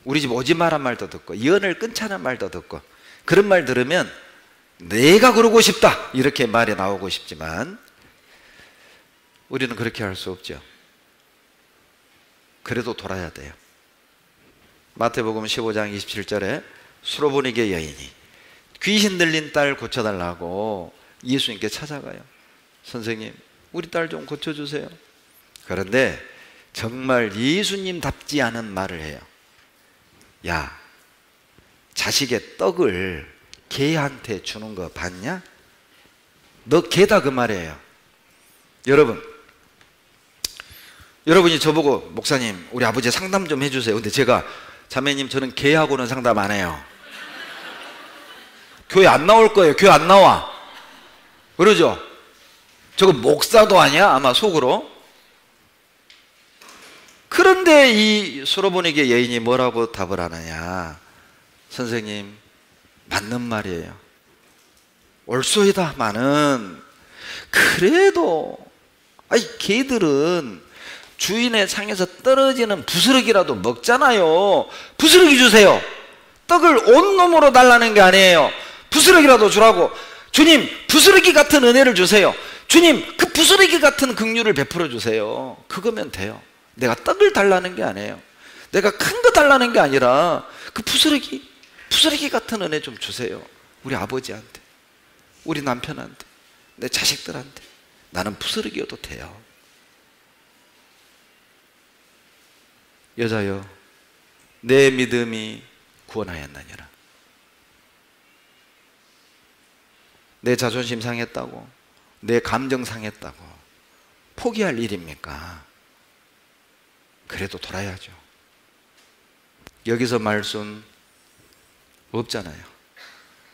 A: 우리 집 오지 마란 말도 듣고 연을 끊자는 말도 듣고 그런 말 들으면 내가 그러고 싶다 이렇게 말이 나오고 싶지만 우리는 그렇게 할 수 없죠. 그래도 돌아야 돼요. 마태복음 15장 27절에 수로보니게 여인이 귀신 들린 딸 고쳐달라고 예수님께 찾아가요. 선생님 우리 딸 좀 고쳐주세요. 그런데 정말 예수님답지 않은 말을 해요. 야, 자식의 떡을 개한테 주는 거 봤냐? 너 개다 그 말이에요. 여러분이 저보고 목사님 우리 아버지 상담 좀 해주세요. 근데 제가 자매님 저는 개하고는 상담 안 해요. 교회 안 나올 거예요. 교회 안 나와. 그러죠? 저거 목사도 아니야? 아마 속으로. 그런데 이 수로보니게 여인이 뭐라고 답을 하느냐? 선생님 맞는 말이에요. 옳소이다마는 그래도 개들은 주인의 상에서 떨어지는 부스러기라도 먹잖아요. 부스러기 주세요. 떡을 온 놈으로 달라는 게 아니에요. 부스러기라도 주라고. 주님 부스러기 같은 은혜를 주세요. 주님 그 부스러기 같은 긍휼을 베풀어 주세요. 그거면 돼요. 내가 떡을 달라는 게 아니에요. 내가 큰 거 달라는 게 아니라 그 부스러기 같은 은혜 좀 주세요. 우리 아버지한테, 우리 남편한테, 내 자식들한테. 나는 부스러기여도 돼요. 여자여 내 믿음이 구원하였느니라. 내 자존심 상했다고, 내 감정 상했다고 포기할 일입니까? 그래도 돌아야죠. 여기서 말씀 없잖아요.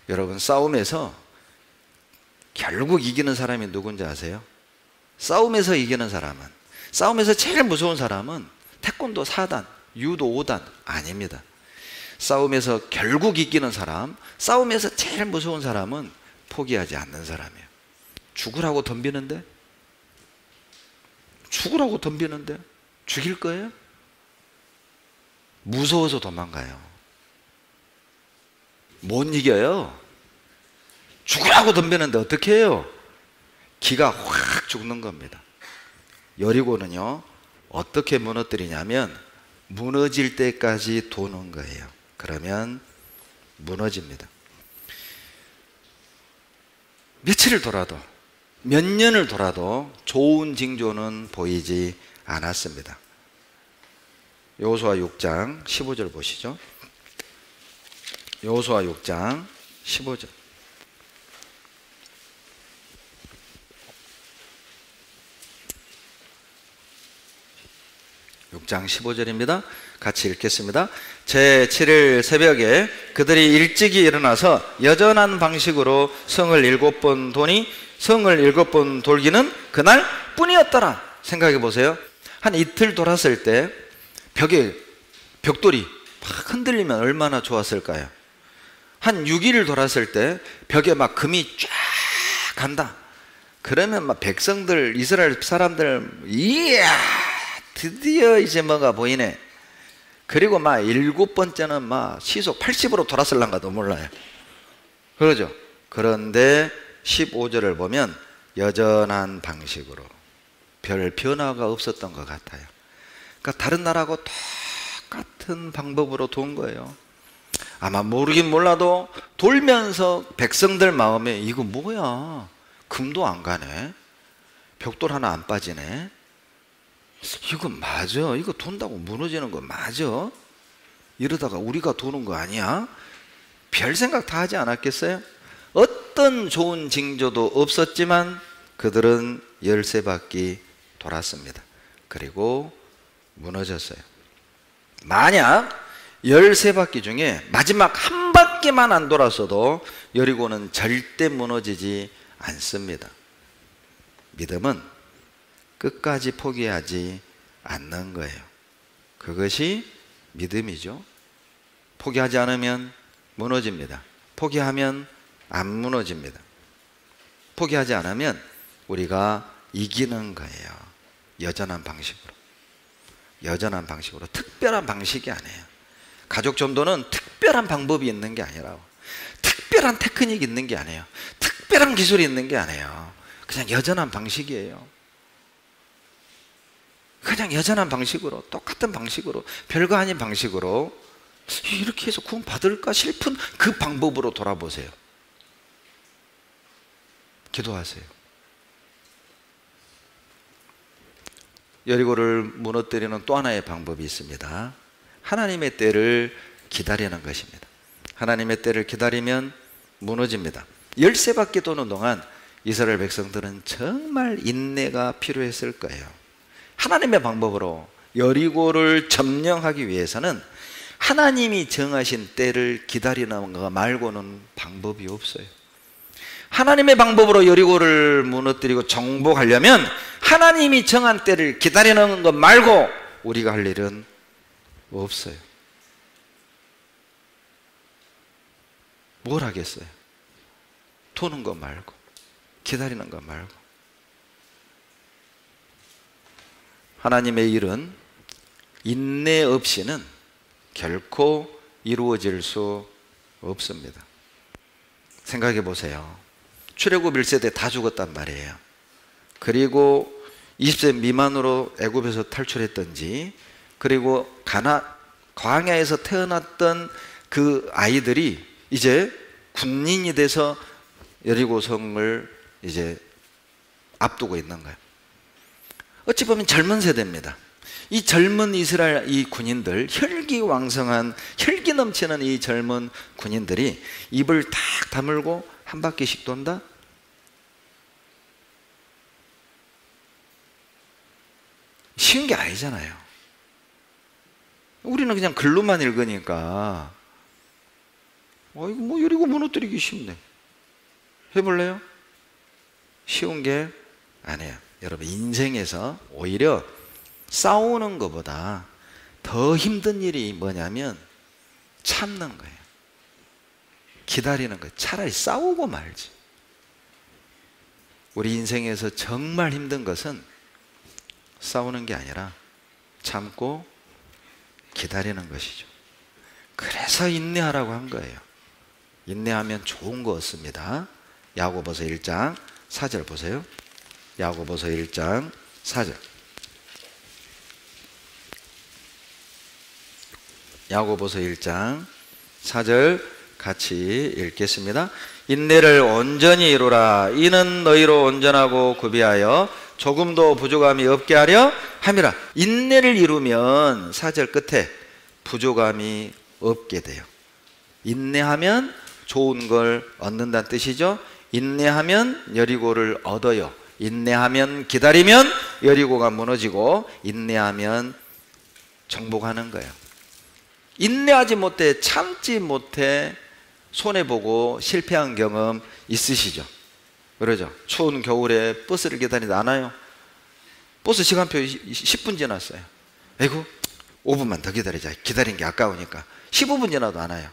A: 여러분 싸움에서 결국 이기는 사람이 누군지 아세요? 싸움에서 이기는 사람은, 싸움에서 제일 무서운 사람은 태권도 4단, 유도 5단 아닙니다. 싸움에서 결국 이기는 사람, 싸움에서 제일 무서운 사람은 포기하지 않는 사람이에요. 죽으라고 덤비는데 죽일 거예요? 무서워서 도망가요. 못 이겨요. 죽으라고 덤비는데 어떻게 해요? 기가 확 죽는 겁니다. 여리고는요, 어떻게 무너뜨리냐면 무너질 때까지 도는 거예요. 그러면 무너집니다. 며칠을 돌아도, 몇 년을 돌아도 좋은 징조는 보이지 않았습니다. 여호수아 6장 15절 보시죠. 여호수아 6장 15절. 6장 15절입니다. 같이 읽겠습니다. 제7일 새벽에 그들이 일찍이 일어나서 여전한 방식으로 성을 7번 도니 성을 7번 돌기는 그날 뿐이었더라. 생각해 보세요. 한 이틀 돌았을 때 벽돌이 막 흔들리면 얼마나 좋았을까요? 한 6일을 돌았을 때 벽에 막 금이 쫙 간다. 그러면 막 백성들, 이스라엘 사람들, 이야, 드디어 이제 뭐가 보이네. 그리고 막 7번째는 막 시속 80으로 돌았을란가도 몰라요. 그러죠. 그런데 15절을 보면 여전한 방식으로 별 변화가 없었던 것 같아요. 그러니까 다른 나라하고 똑같은 방법으로 돈 거예요. 아마 모르긴 몰라도 돌면서 백성들 마음에 이거 뭐야? 금도 안 가네. 벽돌 하나 안 빠지네. 이거 맞아? 이거 돈다고 무너지는 거 맞아? 이러다가 우리가 도는 거 아니야? 별 생각 다 하지 않았겠어요? 어떤 좋은 징조도 없었지만 그들은 13바퀴 돌았습니다. 그리고 무너졌어요. 만약 13바퀴 중에 마지막 한 바퀴만 안 돌았어도 여리고는 절대 무너지지 않습니다. 믿음은 끝까지 포기하지 않는 거예요. 그것이 믿음이죠. 포기하지 않으면 무너집니다. 포기하면 안 무너집니다. 포기하지 않으면 우리가 이기는 거예요. 여전한 방식으로. 여전한 방식으로. 특별한 방식이 아니에요. 가족 전도는 특별한 방법이 있는 게 아니라고. 특별한 테크닉이 있는 게 아니에요. 특별한 기술이 있는 게 아니에요. 그냥 여전한 방식이에요. 그냥 여전한 방식으로, 똑같은 방식으로, 별거 아닌 방식으로 이렇게 해서 구원 받을까 싶은 그 방법으로 돌아보세요. 기도하세요. 여리고를 무너뜨리는 또 하나의 방법이 있습니다. 하나님의 때를 기다리는 것입니다. 하나님의 때를 기다리면 무너집니다. 13바퀴 도는 동안 이스라엘 백성들은 정말 인내가 필요했을 거예요. 하나님의 방법으로 여리고를 점령하기 위해서는 하나님이 정하신 때를 기다리는 것 말고는 방법이 없어요. 하나님의 방법으로 여리고를 무너뜨리고 정복하려면 하나님이 정한 때를 기다리는 것 말고 우리가 할 일은 없어요. 뭘 하겠어요? 도는 것 말고, 기다리는 것 말고. 하나님의 일은 인내 없이는 결코 이루어질 수 없습니다. 생각해 보세요. 출애굽 1세대 다 죽었단 말이에요. 그리고 20세 미만으로 애굽에서 탈출했던지, 그리고 광야에서 태어났던 그 아이들이 이제 군인이 돼서 여리고성을 이제 앞두고 있는 거예요. 어찌 보면 젊은 세대입니다. 이 젊은 이스라엘 이 군인들, 혈기왕성한, 혈기 넘치는 이 젊은 군인들이 입을 탁 다물고 한 바퀴씩 돈다? 쉬운 게 아니잖아요. 우리는 그냥 글로만 읽으니까 이거 뭐 여리고 무너뜨리기 쉽네. 해볼래요? 쉬운 게 아니에요. 여러분, 인생에서 오히려 싸우는 것보다 더 힘든 일이 뭐냐면 참는 거예요. 기다리는 거예요. 차라리 싸우고 말지. 우리 인생에서 정말 힘든 것은 싸우는 게 아니라 참고 기다리는 것이죠. 그래서 인내하라고 한 거예요. 인내하면 좋은 거 얻습니다. 야고보서 1장 4절 보세요. 야고보서 1장 4절. 야고보서 1장 4절 같이 읽겠습니다. 인내를 온전히 이루라. 이는 너희로 온전하고 구비하여 조금도 부족함이 없게 하려 함이라. 인내를 이루면 4절 끝에 부족함이 없게 돼요. 인내하면 좋은 걸 얻는다는 뜻이죠. 인내하면 여리고를 얻어요. 인내하면 기다리면 여리고가 무너지고 인내하면 정복하는 거예요. 인내하지 못해 참지 못해 손해보고 실패한 경험 있으시죠? 그러죠? 추운 겨울에 버스를 기다리지 않아요? 버스 시간표 10분 지났어요. 아이고 5분만 더 기다리자. 기다린 게 아까우니까 15분 지나도 안 와요.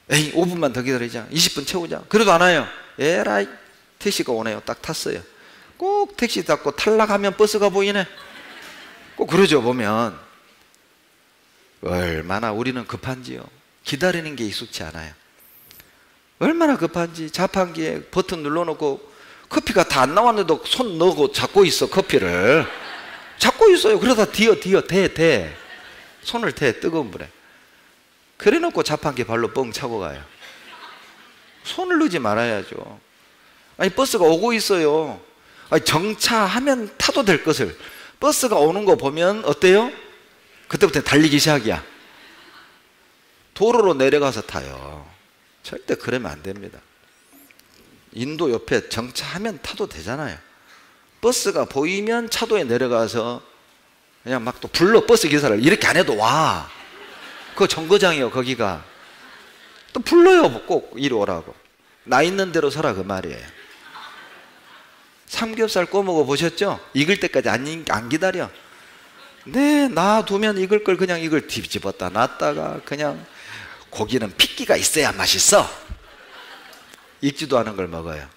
A: 에이 5분만 더 기다리자. 20분 채우자. 그래도 안 와요. 에라이 택시가 오네요. 딱 탔어요. 꼭 택시 탔고 탈락하면 버스가 보이네. 꼭 그러죠. 보면 얼마나 우리는 급한지요. 기다리는 게 익숙치 않아요. 얼마나 급한지. 자판기에 버튼 눌러놓고 커피가 다 안 나왔는데도 손 넣고 잡고 있어. 커피를 잡고 있어요. 그러다 대 손을 대 뜨거운 불에. 그래 놓고 자판기 발로 뻥 차고 가요. 손을 넣지 말아야죠. 아니 버스가 오고 있어요. 아니 정차하면 타도 될 것을 버스가 오는 거 보면 어때요? 그때부터 달리기 시작이야. 도로로 내려가서 타요. 절대 그러면 안 됩니다. 인도 옆에 정차하면 타도 되잖아요. 버스가 보이면 차도에 내려가서 그냥 막 또 불러. 버스 기사를 이렇게 안 해도 와. 그거 정거장이요. 거기가 또 불러요. 꼭 이리 오라고. 나 있는 대로 서라 그 말이에요. 삼겹살 구워 먹어 보셨죠? 익을 때까지 안 기다려. 네, 놔두면 익을 걸 그냥 이걸 뒤집었다 놨다가 그냥. 고기는 핏기가 있어야 맛있어. 익지도 않은 걸 먹어요.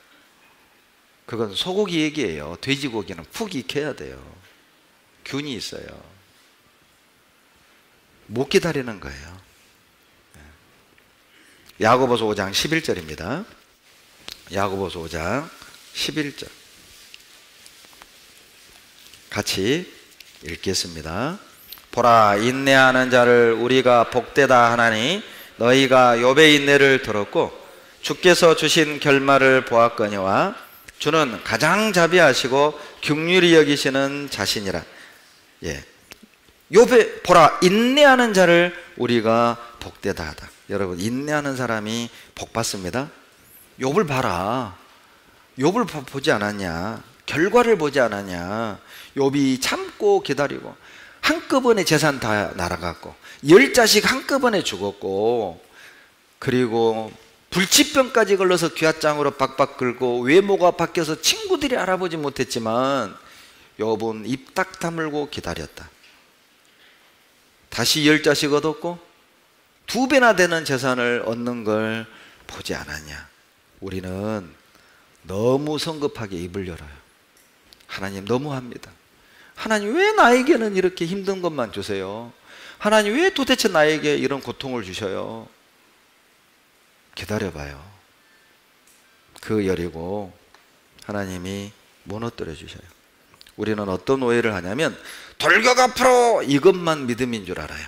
A: 그건 소고기 얘기예요. 돼지고기는 푹 익혀야 돼요. 균이 있어요. 못 기다리는 거예요. 야고보서 5장 11절입니다. 야고보서 5장 11절 같이 읽겠습니다. 보라, 인내하는 자를 우리가 복되다 하나니 너희가 욥의 인내를 들었고 주께서 주신 결말을 보았거니와 주는 가장 자비하시고 긍휼히 여기시는 자신이라. 예, 욥의 보라, 인내하는 자를 우리가 복되다 하다. 여러분, 인내하는 사람이 복 받습니다. 욥을 봐라. 욥을 보지 않았냐? 결과를 보지 않았냐? 욥이 참고 기다리고 한꺼번에 재산 다 날아갔고 10자식 한꺼번에 죽었고 그리고 불치병까지 걸려서 귀화장으로 박박 긁고 외모가 바뀌어서 친구들이 알아보지 못했지만 욥은 입 딱 다물고 기다렸다. 다시 10자식 얻었고 2배나 되는 재산을 얻는 걸 보지 않았냐? 우리는 너무 성급하게 입을 열어요. 하나님 너무합니다. 하나님 왜 나에게는 이렇게 힘든 것만 주세요? 하나님 왜 도대체 나에게 이런 고통을 주셔요? 기다려봐요. 그 여리고 하나님이 무너뜨려 주셔요. 우리는 어떤 오해를 하냐면 돌격 앞으로 이것만 믿음인 줄 알아요.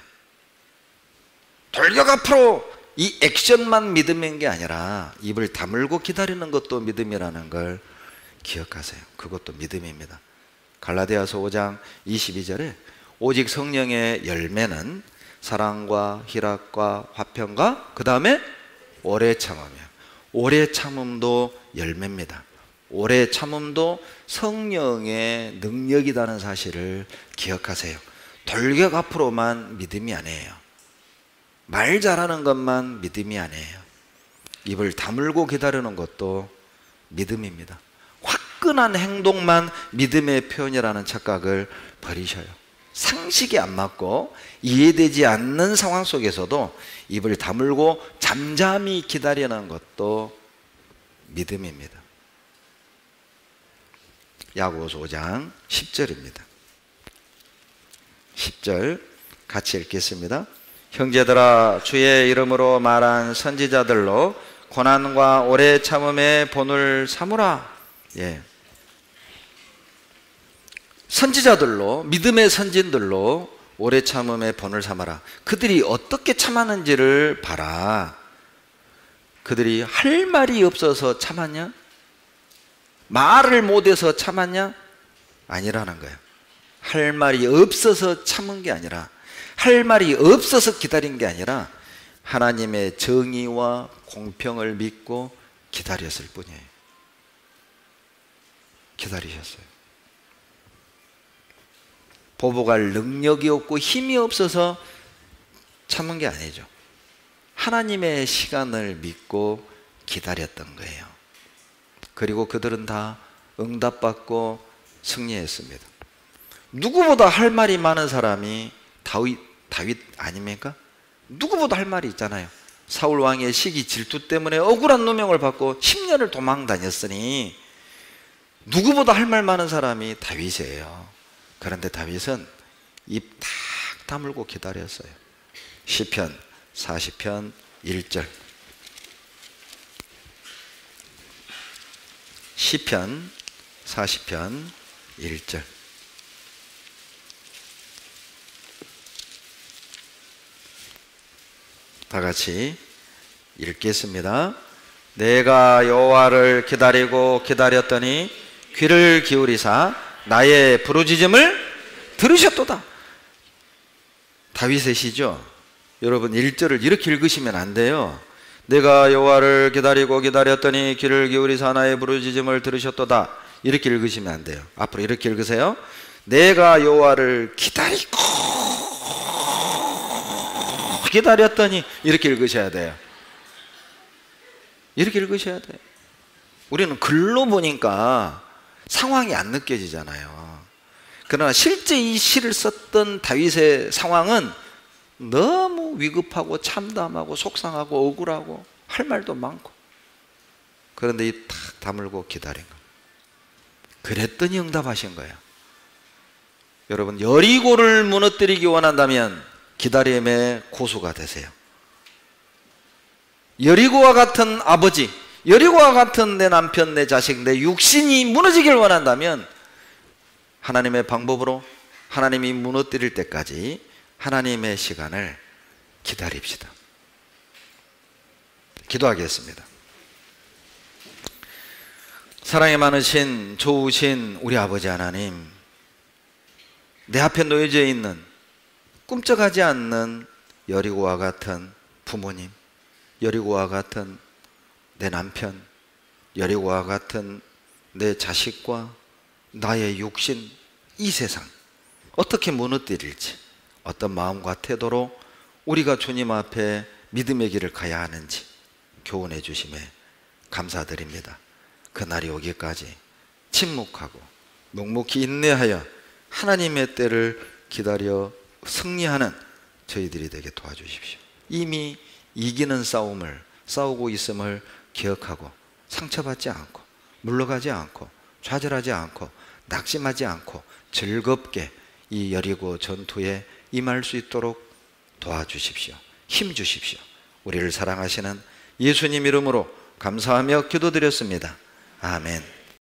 A: 돌격 앞으로 이 액션만 믿음인 게 아니라 입을 다물고 기다리는 것도 믿음이라는 걸 기억하세요. 그것도 믿음입니다. 갈라디아서 5장 22절에 오직 성령의 열매는 사랑과 희락과 화평과 그 다음에 오래 참음이에요. 오래 참음도 열매입니다. 오래 참음도 성령의 능력이라는 사실을 기억하세요. 돌격 앞으로만 믿음이 아니에요. 말 잘하는 것만 믿음이 아니에요. 입을 다물고 기다리는 것도 믿음입니다. 화끈한 행동만 믿음의 표현이라는 착각을 버리셔요. 상식이 안 맞고 이해되지 않는 상황 속에서도 입을 다물고 잠잠히 기다리는 것도 믿음입니다. 야고보서 5장 10절입니다. 10절 같이 읽겠습니다. 형제들아, 주의 이름으로 말한 선지자들로 고난과 오래 참음의 본을 삼으라. 예. 선지자들로, 믿음의 선진들로 오래 참음의 본을 삼아라. 그들이 어떻게 참았는지를 봐라. 그들이 할 말이 없어서 참았냐? 말을 못해서 참았냐? 아니라는 거예요. 할 말이 없어서 참은 게 아니라, 할 말이 없어서 기다린 게 아니라 하나님의 정의와 공평을 믿고 기다렸을 뿐이에요. 기다리셨어요. 보복할 능력이 없고 힘이 없어서 참은 게 아니죠. 하나님의 시간을 믿고 기다렸던 거예요. 그리고 그들은 다 응답받고 승리했습니다. 누구보다 할 말이 많은 사람이 다윗 아닙니까? 누구보다 할 말이 있잖아요. 사울 왕의 시기 질투 때문에 억울한 누명을 받고 10년을 도망 다녔으니 누구보다 할 말 많은 사람이 다윗이에요. 그런데 다윗은 입 탁 다물고 기다렸어요. 시편 40편 1절. 시편 40편 1절. 다 같이 읽겠습니다. 내가 여호와를 기다리고 기다렸더니 귀를 기울이사 나의 부르짖음을 들으셨도다. 다윗의 시죠. 여러분 1절을 이렇게 읽으시면 안 돼요. 내가 여호와를 기다리고 기다렸더니 귀를 기울이사 나의 부르짖음을 들으셨도다. 이렇게 읽으시면 안 돼요. 앞으로 이렇게 읽으세요. 내가 여호와를 기다리고 기다렸더니, 이렇게 읽으셔야 돼요. 이렇게 읽으셔야 돼요. 우리는 글로 보니까 상황이 안 느껴지잖아요. 그러나 실제 이 시를 썼던 다윗의 상황은 너무 위급하고 참담하고 속상하고 억울하고 할 말도 많고, 그런데 이 탁 다물고 기다린 거예요. 그랬더니 응답하신 거예요. 여러분, 여리고를 무너뜨리기 원한다면 기다림의 고수가 되세요. 여리고와 같은 아버지, 여리고와 같은 내 남편, 내 자식, 내 육신이 무너지길 원한다면 하나님의 방법으로 하나님이 무너뜨릴 때까지 하나님의 시간을 기다립시다. 기도하겠습니다. 사랑이 많으신 좋으신 우리 아버지 하나님, 내 앞에 놓여져 있는 꿈쩍하지 않는 여리고와 같은 부모님, 여리고와 같은 내 남편, 여리고와 같은 내 자식과 나의 육신, 이 세상 어떻게 무너뜨릴지, 어떤 마음과 태도로 우리가 주님 앞에 믿음의 길을 가야 하는지 교훈해 주심에 감사드립니다. 그날이 오기까지 침묵하고 묵묵히 인내하여 하나님의 때를 기다려 승리하는 저희들이 되게 도와주십시오. 이미 이기는 싸움을 싸우고 있음을 기억하고 상처받지 않고 물러가지 않고 좌절하지 않고 낙심하지 않고 즐겁게 이 여리고 전투에 임할 수 있도록 도와주십시오. 힘 주십시오. 우리를 사랑하시는 예수님 이름으로 감사하며 기도드렸습니다. 아멘.